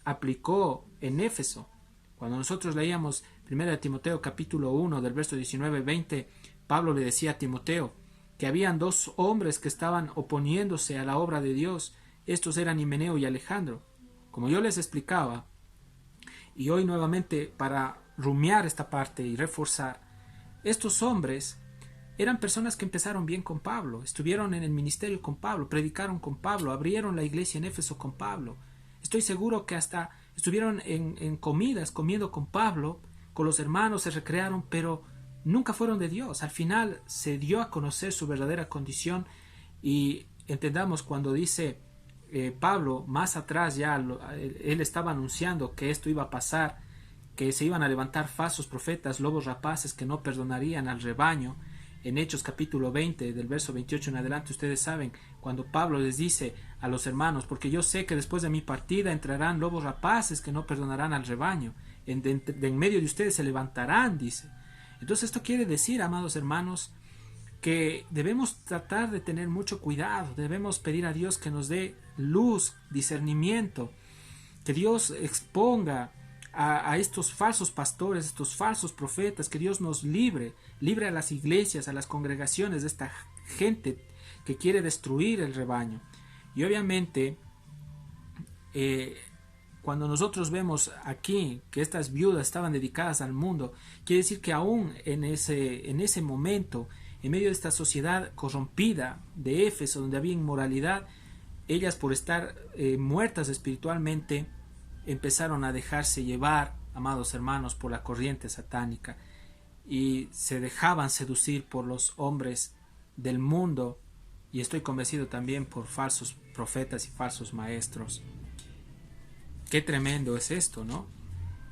aplicó en Éfeso. Cuando nosotros leíamos 1 Timoteo capítulo 1 del verso 19-20, Pablo le decía a Timoteo que habían 2 hombres que estaban oponiéndose a la obra de Dios. Estos eran Himeneo y Alejandro. Como yo les explicaba, y hoy nuevamente para rumiar esta parte y reforzar, estos hombres eran personas que empezaron bien con Pablo, estuvieron en el ministerio con Pablo, predicaron con Pablo, abrieron la iglesia en Éfeso con Pablo. Estoy seguro que hasta estuvieron en comidas, comiendo con Pablo, con los hermanos, se recrearon, pero nunca fueron de Dios. Al final se dio a conocer su verdadera condición, y entendamos cuando dice Pablo, más atrás ya él estaba anunciando que esto iba a pasar, que se iban a levantar falsos profetas, lobos rapaces que no perdonarían al rebaño. En Hechos capítulo 20, del verso 28 en adelante, ustedes saben, cuando Pablo les dice a los hermanos, porque yo sé que después de mi partida entrarán lobos rapaces que no perdonarán al rebaño, en medio de ustedes se levantarán, dice. Entonces esto quiere decir, amados hermanos, que debemos tratar de tener mucho cuidado, debemos pedir a Dios que nos dé luz, discernimiento, que Dios exponga a estos falsos pastores, estos falsos profetas, que Dios nos libre a las iglesias, a las congregaciones de esta gente que quiere destruir el rebaño. Y obviamente cuando nosotros vemos aquí que estas viudas estaban dedicadas al mundo, quiere decir que aún en ese momento, en medio de esta sociedad corrompida de Éfeso, donde había inmoralidad, ellas por estar muertas espiritualmente, empezaron a dejarse llevar, amados hermanos, por la corriente satánica, y se dejaban seducir por los hombres del mundo, y estoy convencido también por falsos profetas y falsos maestros. Qué tremendo es esto, ¿no?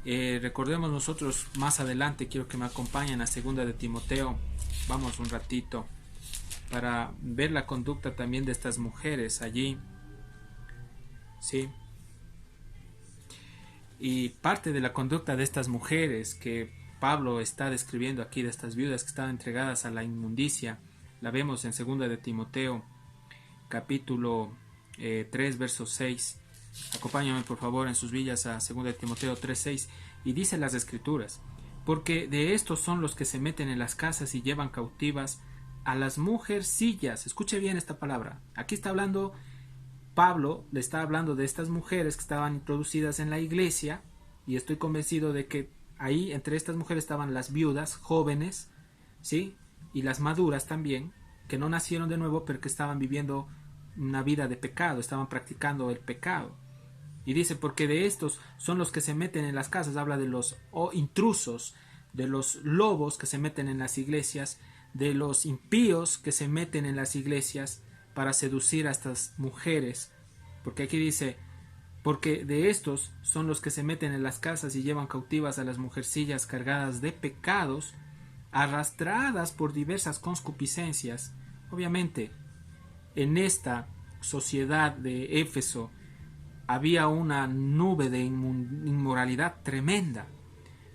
Recordemos nosotros más adelante, quiero que me acompañen a 2 de Timoteo. Vamos un ratito. para ver la conducta también de estas mujeres allí, ¿sí? Y parte de la conducta de estas mujeres que Pablo está describiendo aquí, de estas viudas que estaban entregadas a la inmundicia, la vemos en 2 de Timoteo, capítulo 3, verso 6. Acompáñame por favor en sus villas a 2 de Timoteo 3, 6, y dice las escrituras: porque de estos son los que se meten en las casas y llevan cautivas a las mujercillas. Escuche bien esta palabra. Aquí está hablando Pablo, le está hablando de estas mujeres que estaban introducidas en la iglesia, y estoy convencido de que ahí entre estas mujeres estaban las viudas jóvenes, ¿sí? Y las maduras también, que no nacieron de nuevo, pero que estaban viviendo una vida de pecado, estaban practicando el pecado. Y dice, porque de estos son los que se meten en las casas, habla de los intrusos, de los lobos que se meten en las iglesias, de los impíos que se meten en las iglesias para seducir a estas mujeres. Porque aquí dice, porque de estos son los que se meten en las casas y llevan cautivas a las mujercillas cargadas de pecados, arrastradas por diversas concupiscencias. Obviamente, en esta sociedad de Éfeso había una nube de inmoralidad tremenda.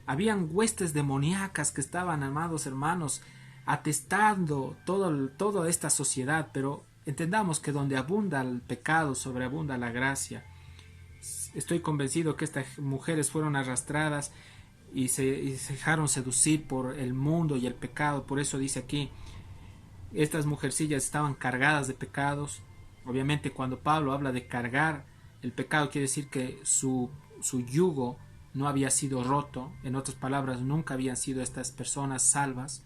Habían huestes demoníacas que estaban, amados hermanos, atestando toda esta sociedad, pero entendamos que donde abunda el pecado, sobreabunda la gracia. Estoy convencido que estas mujeres fueron arrastradas y se dejaron seducir por el mundo y el pecado. Por eso dice aquí, estas mujercillas estaban cargadas de pecados. Obviamente cuando Pablo habla de cargar el pecado, quiere decir que su yugo no había sido roto. En otras palabras, nunca habían sido estas personas salvas.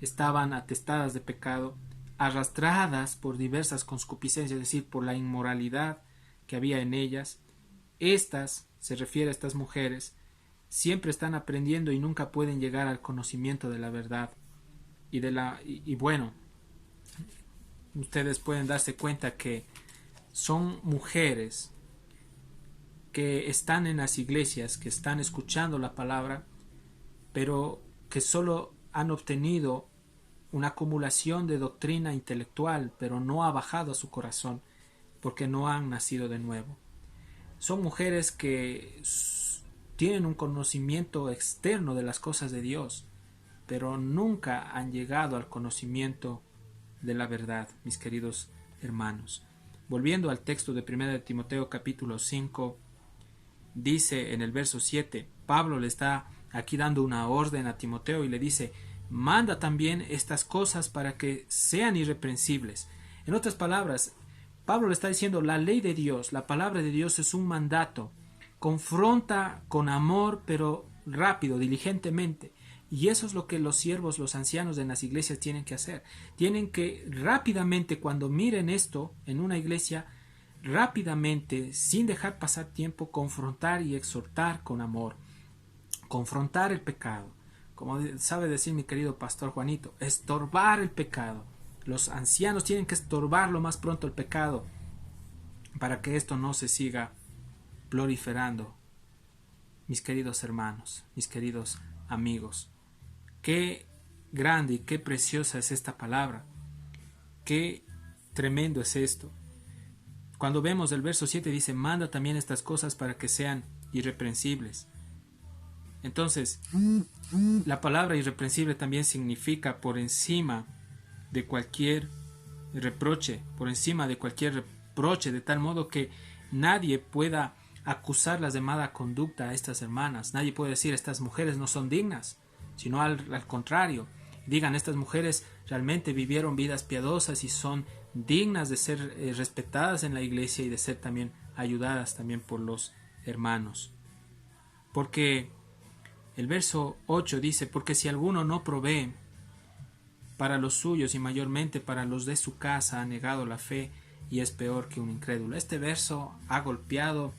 Estaban atestadas de pecado, arrastradas por diversas concupiscencias, es decir, por la inmoralidad que había en ellas. Estas, se refiere a estas mujeres, siempre están aprendiendo y nunca pueden llegar al conocimiento de la verdad. Y bueno, ustedes pueden darse cuenta que son mujeres que están en las iglesias, que están escuchando la palabra, pero que solo han obtenido una acumulación de doctrina intelectual, pero no ha bajado a su corazón, porque no han nacido de nuevo. Son mujeres que tienen un conocimiento externo de las cosas de Dios, pero nunca han llegado al conocimiento de la verdad, mis queridos hermanos. Volviendo al texto de 1 de Timoteo capítulo 5, dice en el verso 7, Pablo le está aquí dando una orden a Timoteo y le dice, manda también estas cosas para que sean irreprensibles. En otras palabras, Pablo le está diciendo, la ley de Dios, la palabra de Dios es un mandato, confronta con amor, pero rápido, diligentemente. Y eso es lo que los siervos, los ancianos de las iglesias tienen que hacer. Tienen que rápidamente, cuando miren esto en una iglesia, rápidamente, sin dejar pasar tiempo, confrontar y exhortar con amor. Confrontar el pecado. Como sabe decir mi querido pastor Juanito, estorbar el pecado. Los ancianos tienen que estorbar lo más pronto el pecado para que esto no se siga proliferando. Mis queridos hermanos, mis queridos amigos, qué grande y qué preciosa es esta palabra. Qué tremendo es esto. Cuando vemos el verso 7 dice, manda también estas cosas para que sean irreprensibles. Entonces, la palabra irreprensible también significa por encima de cualquier reproche, por encima de cualquier reproche, de tal modo que nadie pueda acusarlas de mala conducta a estas hermanas. Nadie puede decir, estas mujeres no son dignas, sino al contrario. Digan, estas mujeres realmente vivieron vidas piadosas y son dignas de ser respetadas en la iglesia y de ser también ayudadas también por los hermanos. Porque el verso 8 dice, porque si alguno no provee para los suyos y mayormente para los de su casa, ha negado la fe y es peor que un incrédulo. Este verso ha golpeado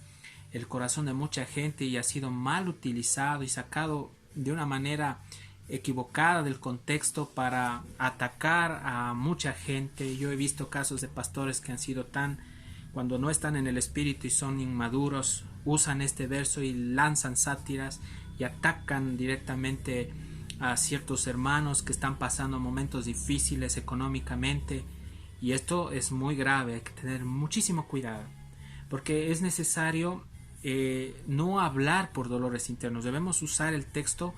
el corazón de mucha gente y ha sido mal utilizado y sacado de una manera equivocada del contexto para atacar a mucha gente. Yo he visto casos de pastores que han sido cuando no están en el espíritu y son inmaduros, usan este verso y lanzan sátiras y atacan directamente a ciertos hermanos que están pasando momentos difíciles económicamente, y esto es muy grave, hay que tener muchísimo cuidado, porque es necesario no hablar por dolores internos, debemos usar el texto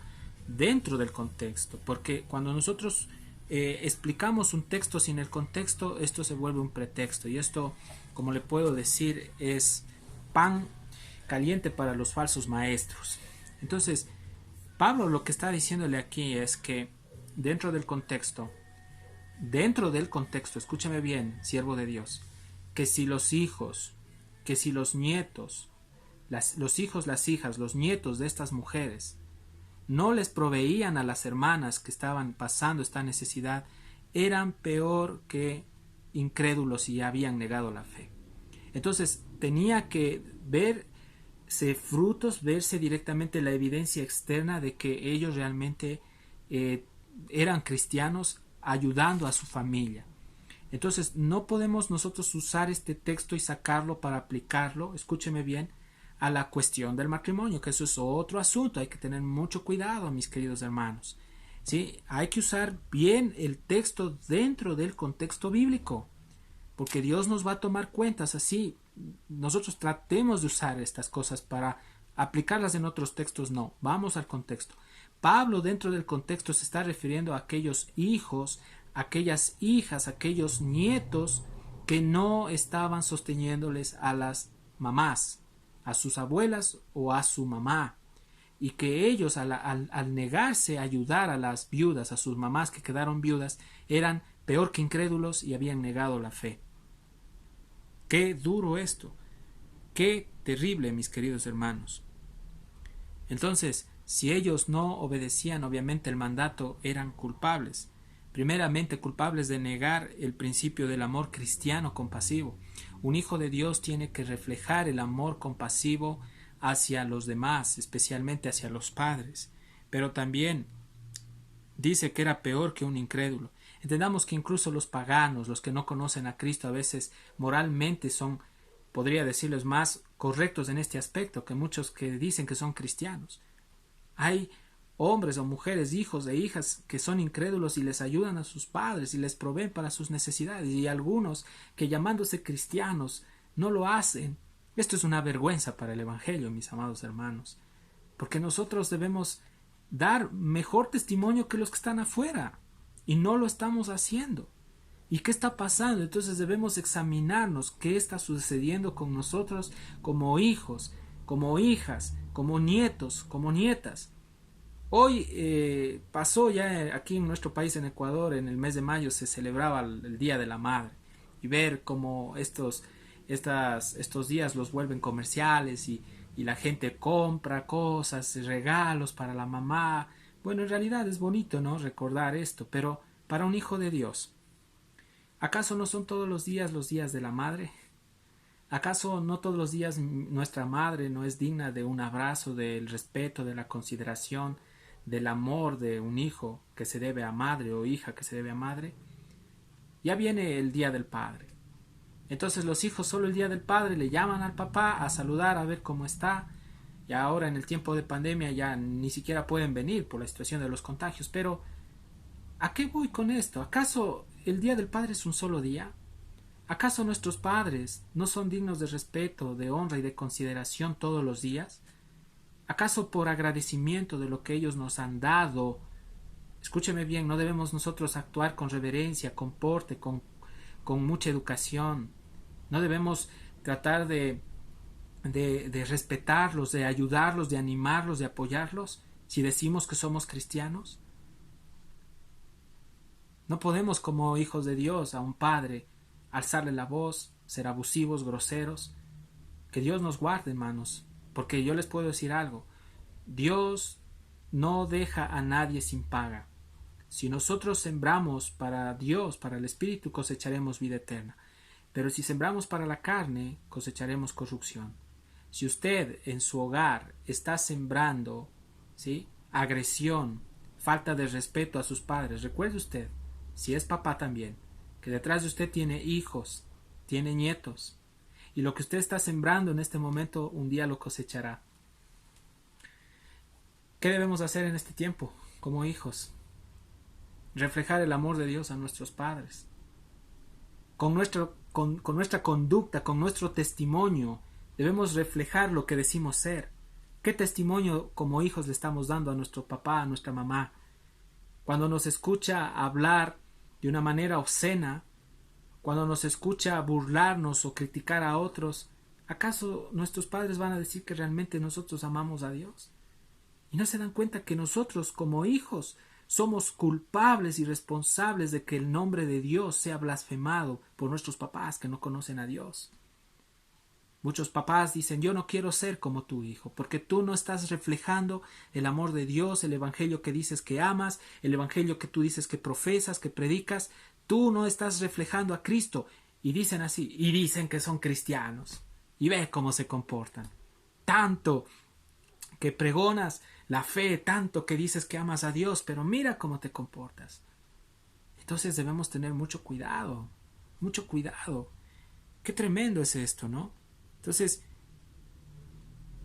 dentro del contexto, porque cuando nosotros explicamos un texto sin el contexto, esto se vuelve un pretexto, y esto, como le puedo decir, es pan caliente para los falsos maestros. Entonces, Pablo lo que está diciéndole aquí es que dentro del contexto, escúchame bien, siervo de Dios, que si los hijos, que si los nietos, los hijos, las hijas, los nietos de estas mujeres no les proveían a las hermanas que estaban pasando esta necesidad, eran peor que incrédulos y habían negado la fe. Entonces tenía que verse frutos, verse directamente la evidencia externa de que ellos realmente eran cristianos, ayudando a su familia. Entonces no podemos nosotros usar este texto y sacarlo para aplicarlo, escúcheme bien, a la cuestión del matrimonio, que eso es otro asunto, hay que tener mucho cuidado, mis queridos hermanos. ¿Sí? Hay que usar bien el texto dentro del contexto bíblico, porque Dios nos va a tomar cuentas. Así nosotros tratemos de usar estas cosas para aplicarlas en otros textos. No, vamos al contexto. Pablo dentro del contexto se está refiriendo a aquellos hijos, aquellas hijas, aquellos nietos que no estaban sosteniéndoles a las mamás, a sus abuelas o a su mamá, y que ellos al negarse a ayudar a las viudas, a sus mamás que quedaron viudas, eran peor que incrédulos y habían negado la fe. Qué duro esto, qué terrible, mis queridos hermanos. Entonces, si ellos no obedecían obviamente el mandato, eran culpables. Primeramente culpables de negar el principio del amor cristiano compasivo. Un hijo de Dios tiene que reflejar el amor compasivo hacia los demás, especialmente hacia los padres. Pero también dice que era peor que un incrédulo. Entendamos que incluso los paganos, los que no conocen a Cristo, a veces moralmente son, podría decirles, más correctos en este aspecto que muchos que dicen que son cristianos. Hay hombres o mujeres, hijos e hijas que son incrédulos y les ayudan a sus padres y les proveen para sus necesidades, y algunos que llamándose cristianos no lo hacen. Esto es una vergüenza para el Evangelio, mis amados hermanos, porque nosotros debemos dar mejor testimonio que los que están afuera y no lo estamos haciendo. ¿Y qué está pasando? Entonces debemos examinarnos qué está sucediendo con nosotros como hijos, como hijas, como nietos, como nietas. Hoy pasó ya aquí en nuestro país, en Ecuador, en el mes de mayo se celebraba el Día de la Madre, y ver cómo estos días los vuelven comerciales y la gente compra cosas, regalos para la mamá. Bueno, en realidad es bonito, ¿no?, recordar esto, pero para un hijo de Dios, ¿acaso no son todos los días de la madre? ¿Acaso no todos los días nuestra madre no es digna de un abrazo, del respeto, de la consideración, del amor de un hijo que se debe a madre, o hija que se debe a madre? Ya viene el Día del Padre. Entonces los hijos solo el Día del Padre le llaman al papá a saludar, a ver cómo está. Y ahora en el tiempo de pandemia ya ni siquiera pueden venir por la situación de los contagios. Pero ¿a qué voy con esto? ¿Acaso el Día del Padre es un solo día? ¿Acaso nuestros padres no son dignos de respeto, de honra y de consideración todos los días? ¿Acaso por agradecimiento de lo que ellos nos han dado? Escúcheme bien, no debemos nosotros actuar con reverencia, con porte, con mucha educación. No debemos tratar de respetarlos, de ayudarlos, de animarlos, de apoyarlos, si decimos que somos cristianos. No podemos, como hijos de Dios, a un padre alzarle la voz, ser abusivos, groseros. Que Dios nos guarde, hermanos, porque yo les puedo decir algo: Dios no deja a nadie sin paga. Si nosotros sembramos para Dios, para el Espíritu, cosecharemos vida eterna. Pero si sembramos para la carne, cosecharemos corrupción. Si usted en su hogar está sembrando, ¿sí?, agresión, falta de respeto a sus padres, recuerde usted, si es papá también, que detrás de usted tiene hijos, tiene nietos, y lo que usted está sembrando en este momento un día lo cosechará. ¿Qué debemos hacer en este tiempo? como hijos, reflejar el amor de Dios a nuestros padres. Con nuestra conducta, con nuestro testimonio, debemos reflejar lo que decimos ser. ¿Qué testimonio como hijos le estamos dando a nuestro papá, a nuestra mamá? Cuando nos escucha hablar de una manera obscena, cuando nos escucha burlarnos o criticar a otros, ¿acaso nuestros padres van a decir que realmente nosotros amamos a Dios? Y no se dan cuenta que nosotros como hijos somos culpables y responsables de que el nombre de Dios sea blasfemado por nuestros papás que no conocen a Dios. Muchos papás dicen: yo no quiero ser como tu hijo, porque tú no estás reflejando el amor de Dios, el evangelio que dices que amas, el evangelio que tú dices que profesas, que predicas. Tú no estás reflejando a Cristo. Y dicen así, y dicen que son cristianos. Y ve cómo se comportan. Tanto que pregonas la fe, tanto que dices que amas a Dios, pero mira cómo te comportas. Entonces debemos tener mucho cuidado, mucho cuidado. Qué tremendo es esto, ¿no? Entonces,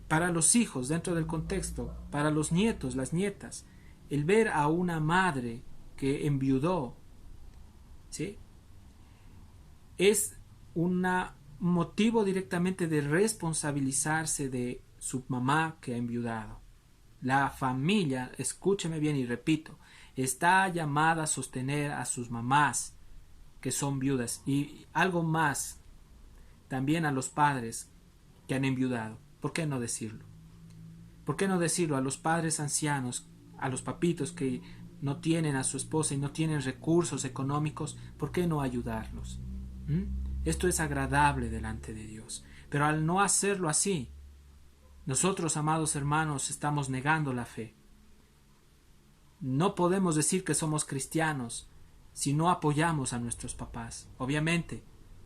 para los hijos, dentro del contexto, para los nietos, las nietas, el ver a una madre que enviudó, ¿sí?, es un motivo directamente de responsabilizarse de su mamá que ha enviudado. La familia, escúcheme bien y repito, está llamada a sostener a sus mamás que son viudas, y algo más, también a los padres que han enviudado. ¿Por qué no decirlo? ¿Por qué no decirlo a los padres ancianos, a los papitos que no tienen a su esposa y no tienen recursos económicos? ¿Por qué no ayudarlos? Esto es agradable delante de Dios. Pero al no hacerlo así, nosotros, amados hermanos, estamos negando la fe. No podemos decir que somos cristianos si no apoyamos a nuestros papás. Obviamente,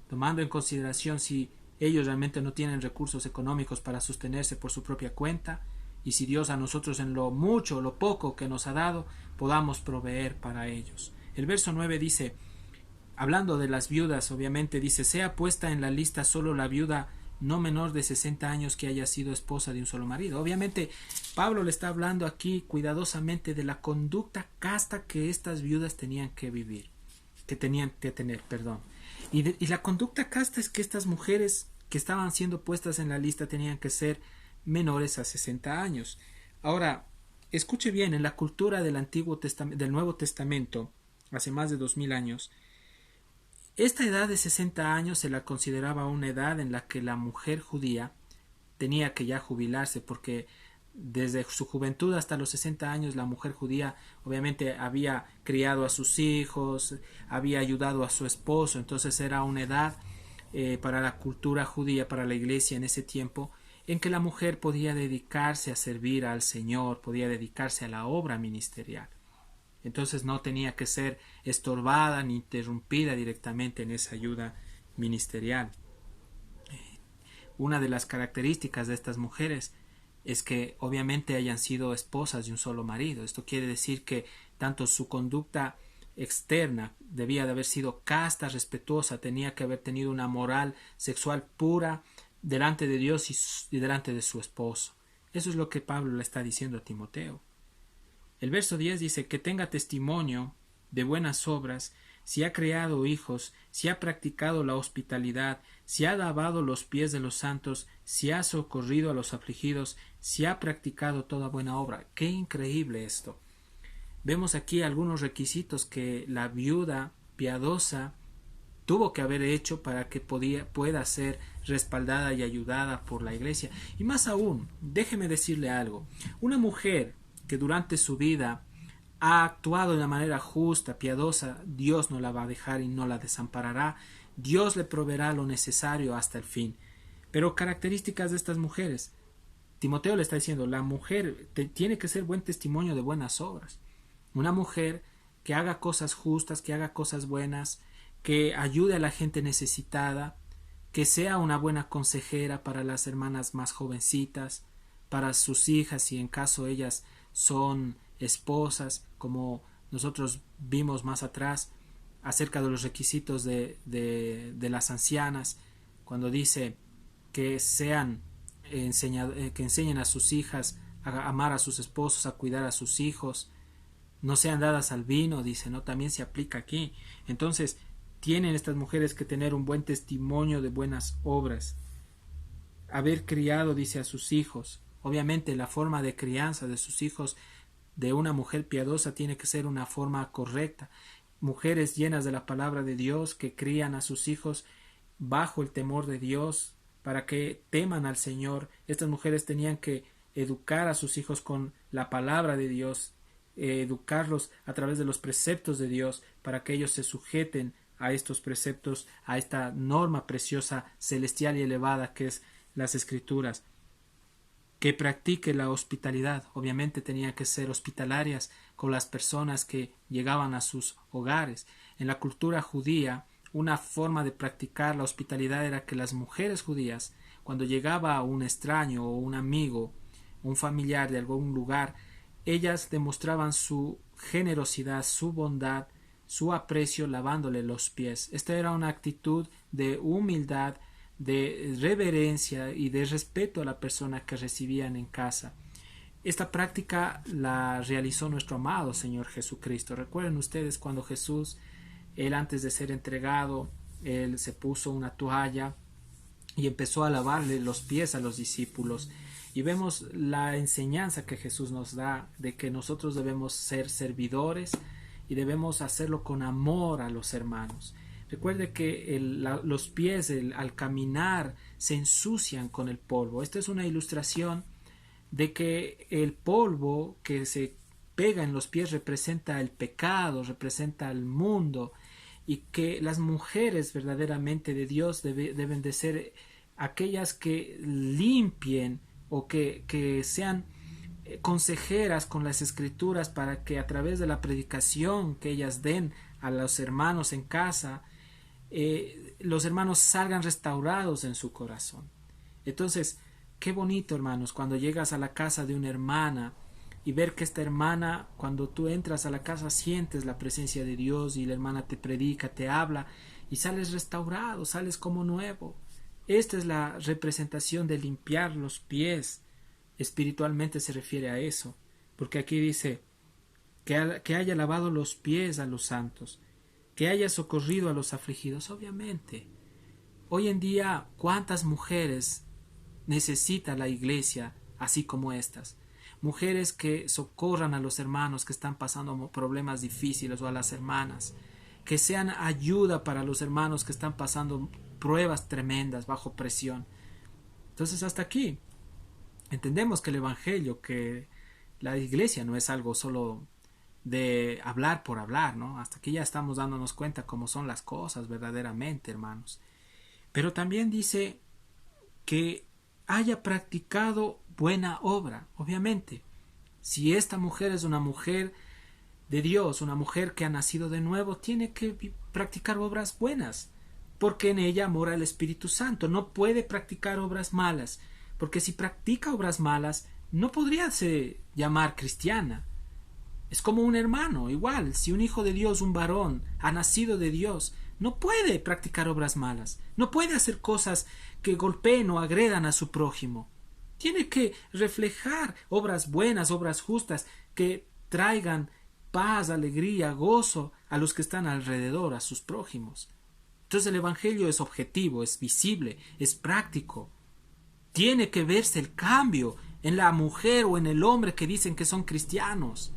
tomando en consideración si ellos realmente no tienen recursos económicos para sostenerse por su propia cuenta, y si Dios a nosotros en lo mucho o lo poco que nos ha dado, podamos proveer para ellos. El verso 9 dice, hablando de las viudas, obviamente dice: sea puesta en la lista solo la viuda no menor de 60 años que haya sido esposa de un solo marido. Obviamente Pablo le está hablando aquí cuidadosamente de la conducta casta que estas viudas tenían que vivir, que tenían que tener, perdón. Y la conducta casta es que estas mujeres que estaban siendo puestas en la lista tenían que ser menores a 60 años. Ahora, escuche bien, en la cultura del del Nuevo Testamento, hace más de 2000 años, esta edad de 60 años se la consideraba una edad en la que la mujer judía tenía que ya jubilarse, porque desde su juventud hasta los 60 años la mujer judía obviamente había criado a sus hijos, había ayudado a su esposo. Entonces era una edad para la cultura judía, para la iglesia en ese tiempo, en que la mujer podía dedicarse a servir al Señor, podía dedicarse a la obra ministerial. Entonces no tenía que ser estorbada ni interrumpida directamente en esa ayuda ministerial. Una de las características de estas mujeres es que obviamente hayan sido esposas de un solo marido. Esto quiere decir que tanto su conducta externa debía de haber sido casta, respetuosa, tenía que haber tenido una moral sexual pura delante de Dios y delante de su esposo. Eso es lo que Pablo le está diciendo a Timoteo. El verso 10 dice: que tenga testimonio de buenas obras, si ha creado hijos, si ha practicado la hospitalidad, si ha lavado los pies de los santos, si ha socorrido a los afligidos, si ha practicado toda buena obra. ¡Qué increíble esto! Vemos aquí algunos requisitos que la viuda piadosa tuvo que haber hecho para que pueda ser respaldada y ayudada por la iglesia. Y más aún, déjeme decirle algo: una mujer que durante su vida ha actuado de una manera justa, piadosa, Dios no la va a dejar y no la desamparará. Dios le proveerá lo necesario hasta el fin. Pero características de estas mujeres, Timoteo le está diciendo: la mujer tiene que ser buen testimonio de buenas obras. Una mujer que haga cosas justas, que haga cosas buenas, que ayude a la gente necesitada, que sea una buena consejera para las hermanas más jovencitas, para sus hijas, y en caso ellas son esposas, como nosotros vimos más atrás acerca de los requisitos de las ancianas, cuando dice que que enseñen a sus hijas a amar a sus esposos, a cuidar a sus hijos. no sean dadas al vino, dice, ¿no? También se aplica aquí. Entonces, tienen estas mujeres que tener un buen testimonio de buenas obras. Haber criado, dice, a sus hijos. Obviamente, la forma de crianza de sus hijos de una mujer piadosa tiene que ser una forma correcta. Mujeres llenas de la palabra de Dios que crían a sus hijos bajo el temor de Dios para que teman al Señor. Estas mujeres tenían que educar a sus hijos con la palabra de Dios, educarlos a través de los preceptos de Dios para que ellos se sujeten a estos preceptos, a esta norma preciosa, celestial y elevada que es las Escrituras. Que practique la hospitalidad. Obviamente tenían que ser hospitalarias con las personas que llegaban a sus hogares. En la cultura judía, una forma de practicar la hospitalidad era que las mujeres judías, cuando llegaba un extraño o un amigo, un familiar de algún lugar, ellas demostraban su generosidad, su bondad, su aprecio lavándole los pies. Esta era una actitud de humildad, de reverencia y de respeto a la persona que recibían en casa. Esta práctica la realizó nuestro amado Señor Jesucristo. Recuerden ustedes cuando Jesús, él antes de ser entregado, él se puso una toalla y empezó a lavarle los pies a los discípulos. Y vemos la enseñanza que Jesús nos da de que nosotros debemos ser servidores y debemos hacerlo con amor a los hermanos. Recuerde que los pies al caminar se ensucian con el polvo. Esta es una ilustración de que el polvo que se pega en los pies representa el pecado, representa el mundo, y que las mujeres verdaderamente de Dios deben de ser aquellas que limpien o que sean consejeras con las Escrituras para que a través de la predicación que ellas den a los hermanos en casa, los hermanos salgan restaurados en su corazón. Entonces, qué bonito, hermanos, cuando llegas a la casa de una hermana y ver que esta hermana, cuando tú entras a la casa, sientes la presencia de Dios y la hermana te predica, te habla y sales restaurado, sales como nuevo. Esta es la representación de limpiar los pies. Espiritualmente se refiere a eso, porque aquí dice que haya lavado los pies a los santos, que haya socorrido a los afligidos. Obviamente, hoy en día, ¿cuántas mujeres necesita la iglesia así como estas? Mujeres que socorran a los hermanos que están pasando problemas difíciles, o a las hermanas, que sean ayuda para los hermanos que están pasando pruebas tremendas bajo presión. Entonces, hasta aquí entendemos que el evangelio, que la iglesia no es algo solo de hablar por hablar, ¿no? Hasta aquí ya estamos dándonos cuenta cómo son las cosas verdaderamente, hermanos. Pero también dice que haya practicado buena obra. Obviamente, si esta mujer es una mujer de Dios, una mujer que ha nacido de nuevo, tiene que practicar obras buenas, porque en ella mora el Espíritu Santo. No puede practicar obras malas, porque si practica obras malas, no podría se llamar cristiana. Es como un hermano, igual, si un hijo de Dios, un varón, ha nacido de Dios, no puede practicar obras malas, no puede hacer cosas que golpeen o agredan a su prójimo. Tiene que reflejar obras buenas, obras justas, que traigan paz, alegría, gozo a los que están alrededor, a sus prójimos. Entonces el Evangelio es objetivo, es visible, es práctico. Tiene que verse el cambio en la mujer o en el hombre que dicen que son cristianos.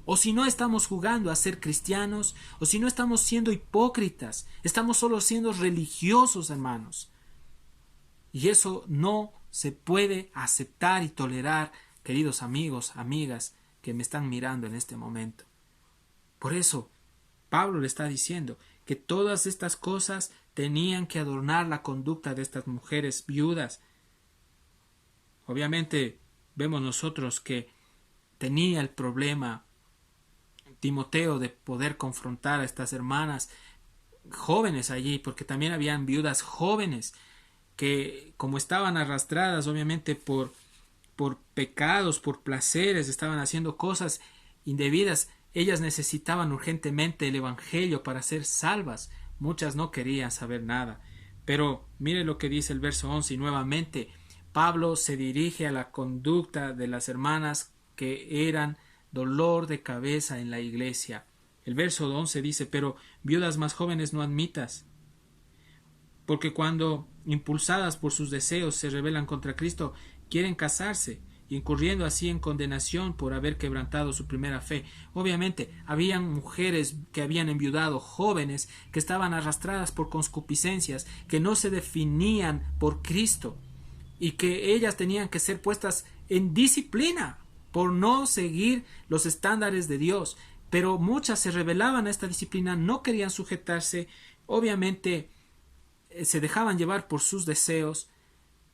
O si no estamos jugando a ser cristianos, o si no estamos siendo hipócritas, estamos solo siendo religiosos, hermanos. Y eso no se puede aceptar y tolerar, queridos amigos, amigas, que me están mirando en este momento. Por eso, Pablo le está diciendo que todas estas cosas tenían que adornar la conducta de estas mujeres viudas. Obviamente, vemos nosotros que tenía el problema Timoteo de poder confrontar a estas hermanas jóvenes allí, porque también habían viudas jóvenes que, como estaban arrastradas obviamente por pecados, por placeres, estaban haciendo cosas indebidas, ellas necesitaban urgentemente el Evangelio para ser salvas. Muchas no querían saber nada. Pero mire lo que dice el verso 11, y nuevamente Pablo se dirige a la conducta de las hermanas que eran dolor de cabeza en la iglesia. El verso 11 dice: pero viudas más jóvenes no admitas, porque cuando, impulsadas por sus deseos, se rebelan contra Cristo, quieren casarse, incurriendo así en condenación por haber quebrantado su primera fe. Obviamente, habían mujeres que habían enviudado, jóvenes que estaban arrastradas por concupiscencias, que no se definían por Cristo, y que ellas tenían que ser puestas en disciplina por no seguir los estándares de Dios. Pero muchas se rebelaban a esta disciplina, no querían sujetarse, obviamente se dejaban llevar por sus deseos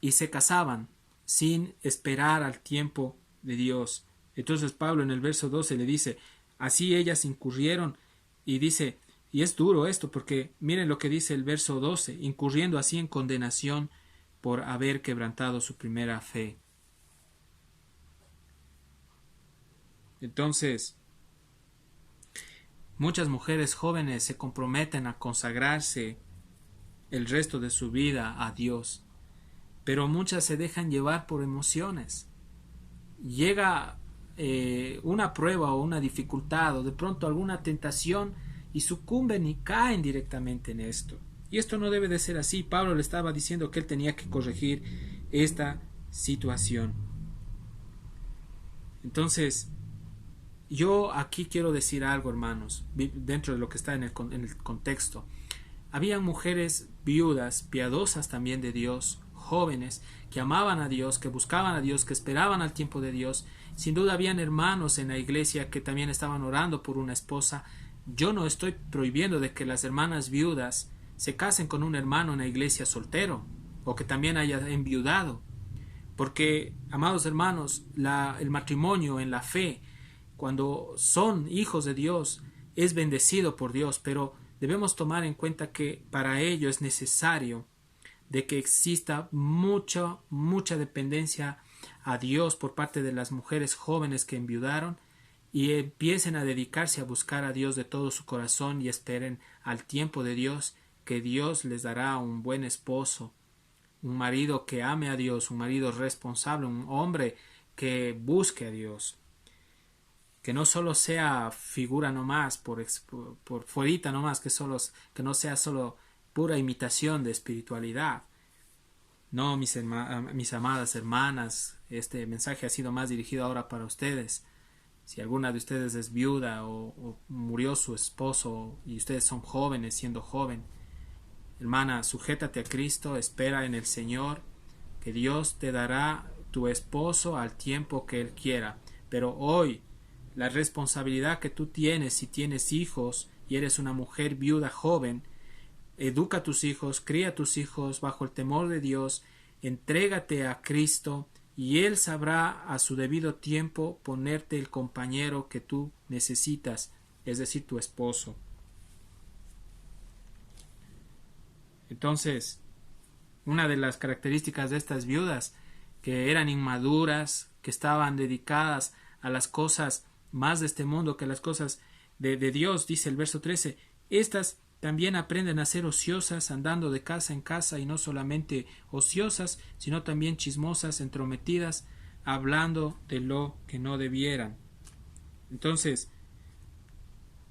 y se casaban sin esperar al tiempo de Dios. Entonces Pablo en el verso 12 le dice: así ellas incurrieron, y dice, y es duro esto, porque miren lo que dice el verso 12: incurriendo así en condenación por haber quebrantado su primera fe. Entonces, muchas mujeres jóvenes se comprometen a consagrarse el resto de su vida a Dios, pero muchas se dejan llevar por emociones. Llega una prueba o una dificultad o de pronto alguna tentación y sucumben y caen directamente en esto. Y esto no debe de ser así. Pablo le estaba diciendo que él tenía que corregir esta situación. Entonces, yo aquí quiero decir algo, hermanos, dentro de lo que está en el contexto. Habían mujeres viudas, piadosas también de Dios, jóvenes, que amaban a Dios, que buscaban a Dios, que esperaban al tiempo de Dios. Sin duda habían hermanos en la iglesia que también estaban orando por una esposa. Yo no estoy prohibiendo de que las hermanas viudas se casen con un hermano en la iglesia soltero, o que también haya enviudado. Porque, amados hermanos, el matrimonio en la fe, cuando son hijos de Dios, es bendecido por Dios, pero debemos tomar en cuenta que para ello es necesario de que exista mucha dependencia a Dios por parte de las mujeres jóvenes que enviudaron y empiecen a dedicarse a buscar a Dios de todo su corazón y esperen al tiempo de Dios, que Dios les dará un buen esposo, un marido que ame a Dios, un marido responsable, un hombre que busque a Dios, que no solo sea figura nomás, por fuerita nomás, que no sea solo pura imitación de espiritualidad. No, mis amadas hermanas, este mensaje ha sido más dirigido ahora para ustedes. Si alguna de ustedes es viuda o murió su esposo y ustedes son jóvenes, siendo joven, hermana, sujétate a Cristo, espera en el Señor, que Dios te dará tu esposo al tiempo que Él quiera. Pero hoy, la responsabilidad que tú tienes, si tienes hijos y eres una mujer viuda joven, educa a tus hijos, cría a tus hijos bajo el temor de Dios, entrégate a Cristo y Él sabrá a su debido tiempo ponerte el compañero que tú necesitas, es decir, tu esposo. Entonces, una de las características de estas viudas, que eran inmaduras, que estaban dedicadas a las cosas más de este mundo que las cosas de Dios, dice el verso 13, estas también aprenden a ser ociosas, andando de casa en casa, y no solamente ociosas, sino también chismosas, entrometidas, hablando de lo que no debieran. Entonces,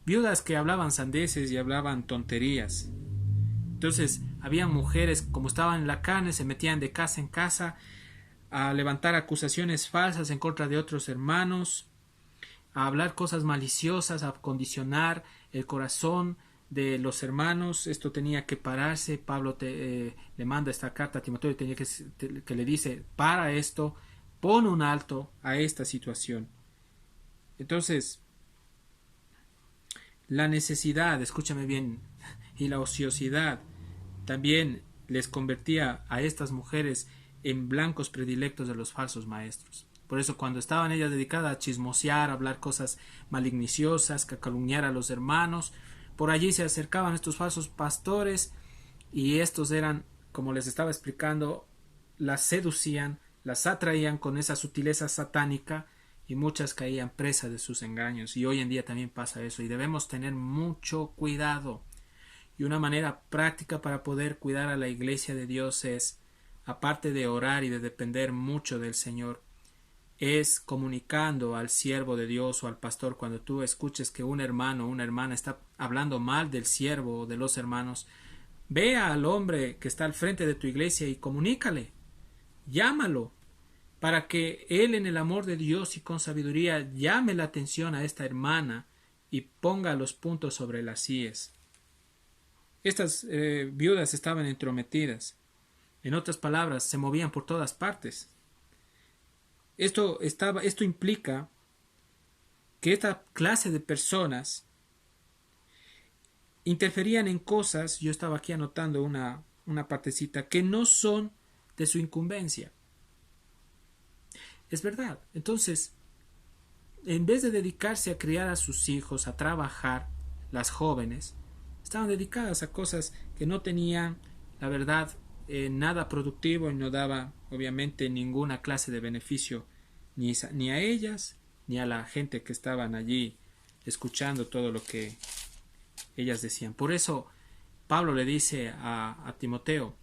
viudas que hablaban sandeces y hablaban tonterías. Entonces, había mujeres, como estaban en la carne, se metían de casa en casa a levantar acusaciones falsas en contra de otros hermanos, a hablar cosas maliciosas, a condicionar el corazón de los hermanos. Esto tenía que pararse. Pablo le manda esta carta a Timoteo y que le dice: para esto, pon un alto a esta situación. Entonces, la necesidad, escúchame bien, y la ociosidad también les convertía a estas mujeres en blancos predilectos de los falsos maestros. Por eso, cuando estaban ellas dedicadas a chismosear, a hablar cosas maligniciosas, a calumniar a los hermanos, por allí se acercaban estos falsos pastores y estos eran, como les estaba explicando, las seducían, las atraían con esa sutileza satánica y muchas caían presas de sus engaños. Y hoy en día también pasa eso y debemos tener mucho cuidado. Y una manera práctica para poder cuidar a la iglesia de Dios es, aparte de orar y de depender mucho del Señor, es comunicando al siervo de Dios o al pastor. Cuando tú escuches que un hermano o una hermana está hablando mal del siervo o de los hermanos, ve al hombre que está al frente de tu iglesia y comunícale, llámalo, para que él, en el amor de Dios y con sabiduría, llame la atención a esta hermana y ponga los puntos sobre las íes. Estas viudas estaban entrometidas. En otras palabras, se movían por todas partes. Esto implica que esta clase de personas interferían en cosas, yo estaba aquí anotando una partecita, que no son de su incumbencia. Es verdad. Entonces, en vez de dedicarse a criar a sus hijos, a trabajar, las jóvenes estaban dedicadas a cosas que no tenían, la verdad, nada productivo y no daba, obviamente, ninguna clase de beneficio ni a ellas ni a la gente que estaban allí escuchando todo lo que ellas decían. Por eso Pablo le dice a Timoteo,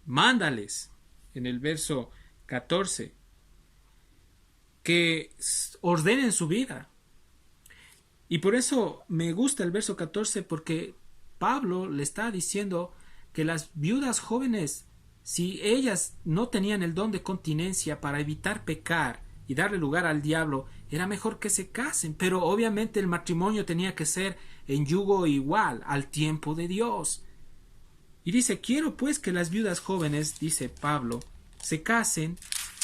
mándales, en el verso 14, que ordenen su vida. Y por eso me gusta el verso 14, porque Pablo le está diciendo que las viudas jóvenes, si ellas no tenían el don de continencia para evitar pecar y darle lugar al diablo, era mejor que se casen, pero obviamente el matrimonio tenía que ser en yugo igual al tiempo de Dios. Y dice, quiero pues que las viudas jóvenes, dice Pablo, se casen,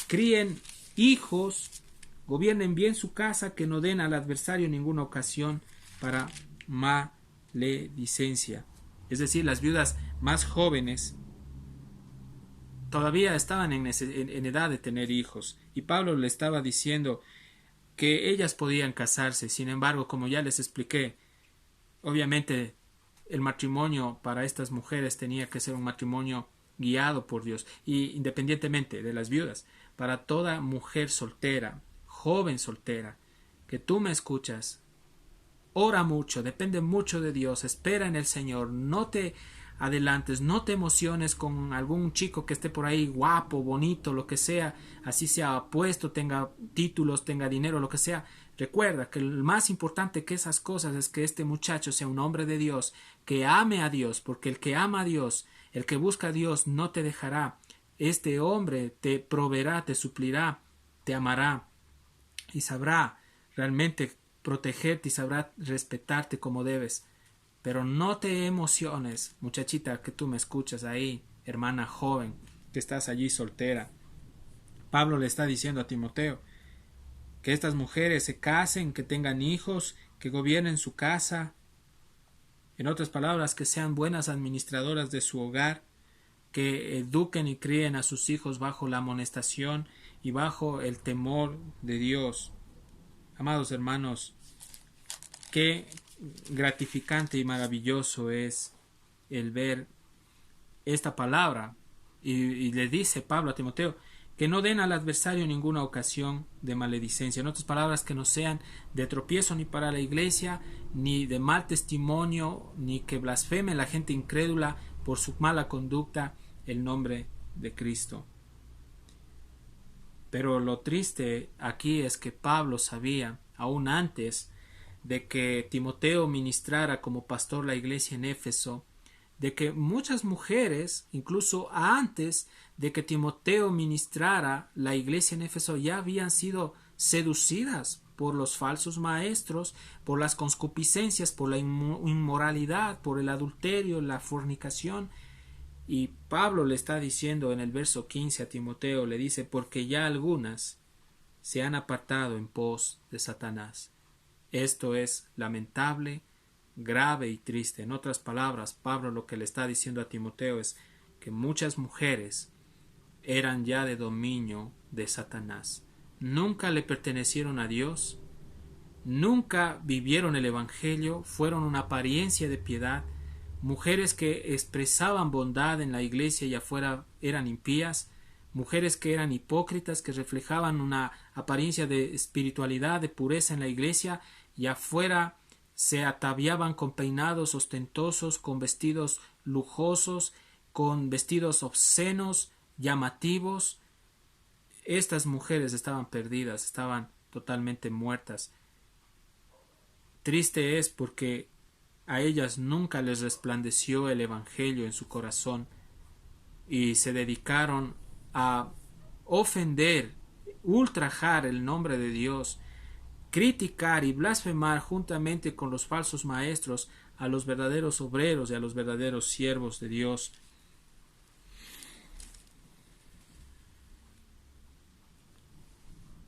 críen hijos, gobiernen bien su casa, que no den al adversario ninguna ocasión para maledicencia. Es decir, las viudas más jóvenes todavía estaban en edad de tener hijos, y Pablo le estaba diciendo que ellas podían casarse. Sin embargo, como ya les expliqué, obviamente el matrimonio para estas mujeres tenía que ser un matrimonio guiado por Dios, y independientemente de las viudas, para toda mujer soltera, joven soltera, que tú me escuchas, ora mucho, depende mucho de Dios, espera en el Señor, no te adelantes, no te emociones con algún chico que esté por ahí guapo, bonito, lo que sea, así sea apuesto, tenga títulos, tenga dinero, lo que sea. Recuerda que lo más importante que esas cosas es que este muchacho sea un hombre de Dios, que ame a Dios, porque el que ama a Dios, el que busca a Dios, no te dejará. Este hombre te proveerá, te suplirá, te amará y sabrá realmente protegerte y sabrá respetarte como debes. Pero no te emociones, muchachita que tú me escuchas ahí, hermana joven, que estás allí soltera. Pablo le está diciendo a Timoteo que estas mujeres se casen, que tengan hijos, que gobiernen su casa. En otras palabras, que sean buenas administradoras de su hogar, que eduquen y críen a sus hijos bajo la amonestación y bajo el temor de Dios. Amados hermanos, qué gratificante y maravilloso es el ver esta palabra. Y le dice Pablo a Timoteo que no den al adversario ninguna ocasión de maledicencia. En otras palabras, que no sean de tropiezo ni para la iglesia, ni de mal testimonio, ni que blasfeme la gente incrédula por su mala conducta el nombre de Cristo. Pero lo triste aquí es que Pablo sabía, aún antes de que Timoteo ministrara como pastor la iglesia en Éfeso, de que muchas mujeres, incluso antes de que Timoteo ministrara la iglesia en Éfeso, ya habían sido seducidas por los falsos maestros, por las concupiscencias, por la inmoralidad, por el adulterio, la fornicación. Y Pablo le está diciendo en el verso 15 a Timoteo, le dice, porque ya algunas se han apartado en pos de Satanás. Esto es lamentable, grave y triste. En otras palabras, Pablo lo que le está diciendo a Timoteo es que muchas mujeres eran ya de dominio de Satanás. Nunca le pertenecieron a Dios, nunca vivieron el Evangelio, fueron una apariencia de piedad. Mujeres que expresaban bondad en la iglesia y afuera eran impías, mujeres que eran hipócritas, que reflejaban una apariencia de espiritualidad, de pureza en la iglesia, y afuera se ataviaban con peinados ostentosos, con vestidos lujosos, con vestidos obscenos, llamativos. estas mujeres estaban perdidas, estaban totalmente muertas. Triste es porque a ellas nunca les resplandeció el Evangelio en su corazón y se dedicaron a ofender, ultrajar el nombre de Dios, criticar y blasfemar juntamente con los falsos maestros a los verdaderos obreros y a los verdaderos siervos de Dios.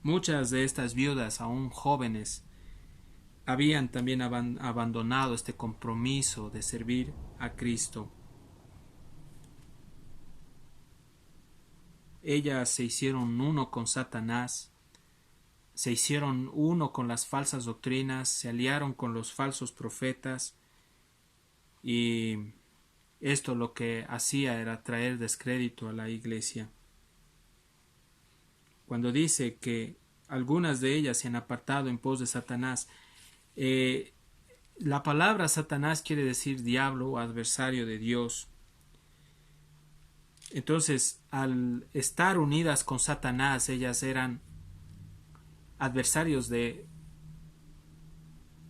Muchas de estas viudas, aún jóvenes, habían también abandonado este compromiso de servir a Cristo. Ellas se hicieron uno con Satanás, se hicieron uno con las falsas doctrinas, se aliaron con los falsos profetas, y esto lo que hacía era traer descrédito a la iglesia. Cuando dice que algunas de ellas se han apartado en pos de Satanás, la palabra Satanás quiere decir diablo o adversario de Dios. Entonces, al estar unidas con Satanás, ellas eran adversarios de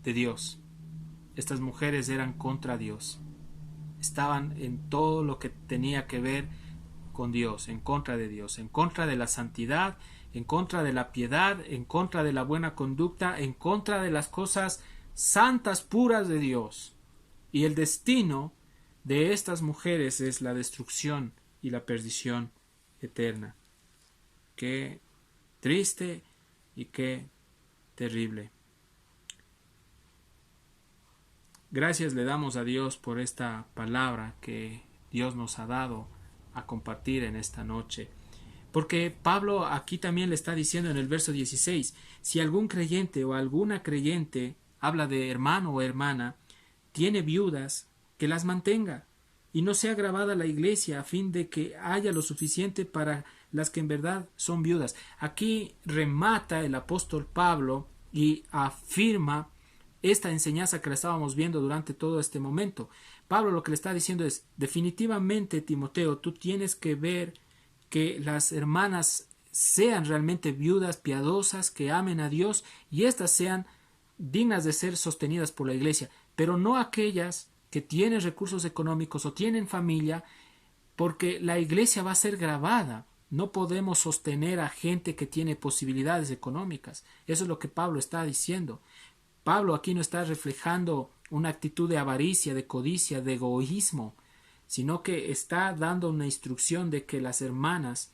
Dios. Estas mujeres eran contra Dios. Estaban en todo lo que tenía que ver con Dios, en contra de Dios, en contra de la santidad, en contra de la piedad, en contra de la buena conducta, en contra de las cosas santas, puras de Dios. Y el destino de estas mujeres es la destrucción y la perdición eterna. Qué triste y qué terrible. Gracias le damos a Dios por esta palabra que Dios nos ha dado a compartir en esta noche. Porque Pablo aquí también le está diciendo en el verso 16, si algún creyente o alguna creyente, habla de hermano o hermana, tiene viudas, que las mantenga y no sea agravada la iglesia, a fin de que haya lo suficiente para las que en verdad son viudas. Aquí remata el apóstol Pablo y afirma esta enseñanza que la estábamos viendo durante todo este momento. Pablo lo que le está diciendo es, definitivamente, Timoteo, tú tienes que ver que las hermanas sean realmente viudas, piadosas, que amen a Dios, y éstas sean dignas de ser sostenidas por la iglesia, pero no aquellas que tienen recursos económicos o tienen familia, porque la iglesia va a ser gravada. No podemos sostener a gente que tiene posibilidades económicas. Eso es lo que Pablo está diciendo. Pablo aquí no está reflejando una actitud de avaricia, de codicia, de egoísmo, sino que está dando una instrucción de que las hermanas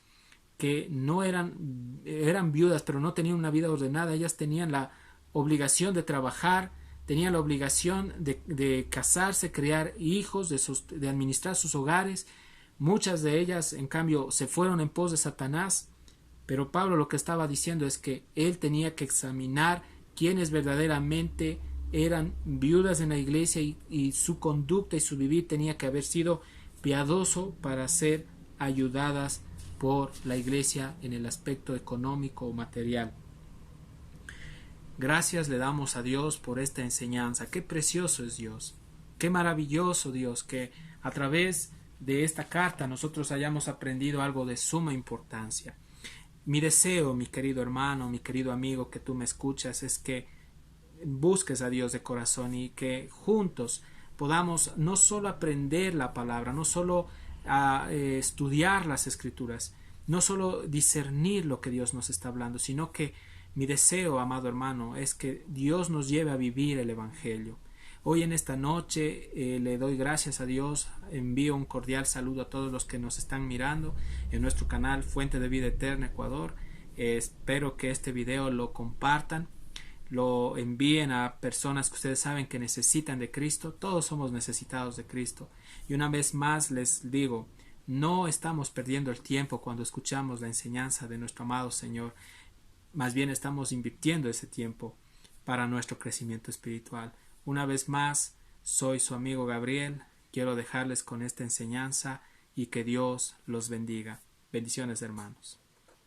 que no eran viudas, pero no tenían una vida ordenada, ellas tenían la obligación de trabajar, tenían la obligación de casarse, criar hijos, de administrar sus hogares. Muchas de ellas, en cambio, se fueron en pos de Satanás, pero Pablo lo que estaba diciendo es que él tenía que examinar quiénes verdaderamente eran viudas en la iglesia y su conducta y su vivir tenía que haber sido piadoso para ser ayudadas por la iglesia en el aspecto económico o material. Gracias le damos a Dios por esta enseñanza. Qué precioso es Dios. Qué maravilloso Dios que a través de esta carta nosotros hayamos aprendido algo de suma importancia. Mi deseo, mi querido hermano, mi querido amigo que tú me escuchas, es que busques a Dios de corazón y que juntos podamos no solo aprender la palabra, no solo estudiar las escrituras, no solo discernir lo que Dios nos está hablando, sino que mi deseo, amado hermano, es que Dios nos lleve a vivir el Evangelio. Hoy en esta noche le doy gracias a Dios, envío un cordial saludo a todos los que nos están mirando en nuestro canal Fuente de Vida Eterna Ecuador. Espero que este video lo compartan, lo envíen a personas que ustedes saben que necesitan de Cristo. Todos somos necesitados de Cristo. Y una vez más les digo, no estamos perdiendo el tiempo cuando escuchamos la enseñanza de nuestro amado Señor. Más bien estamos invirtiendo ese tiempo para nuestro crecimiento espiritual. Una vez más, soy su amigo Gabriel. Quiero dejarles con esta enseñanza y que Dios los bendiga. Bendiciones, hermanos.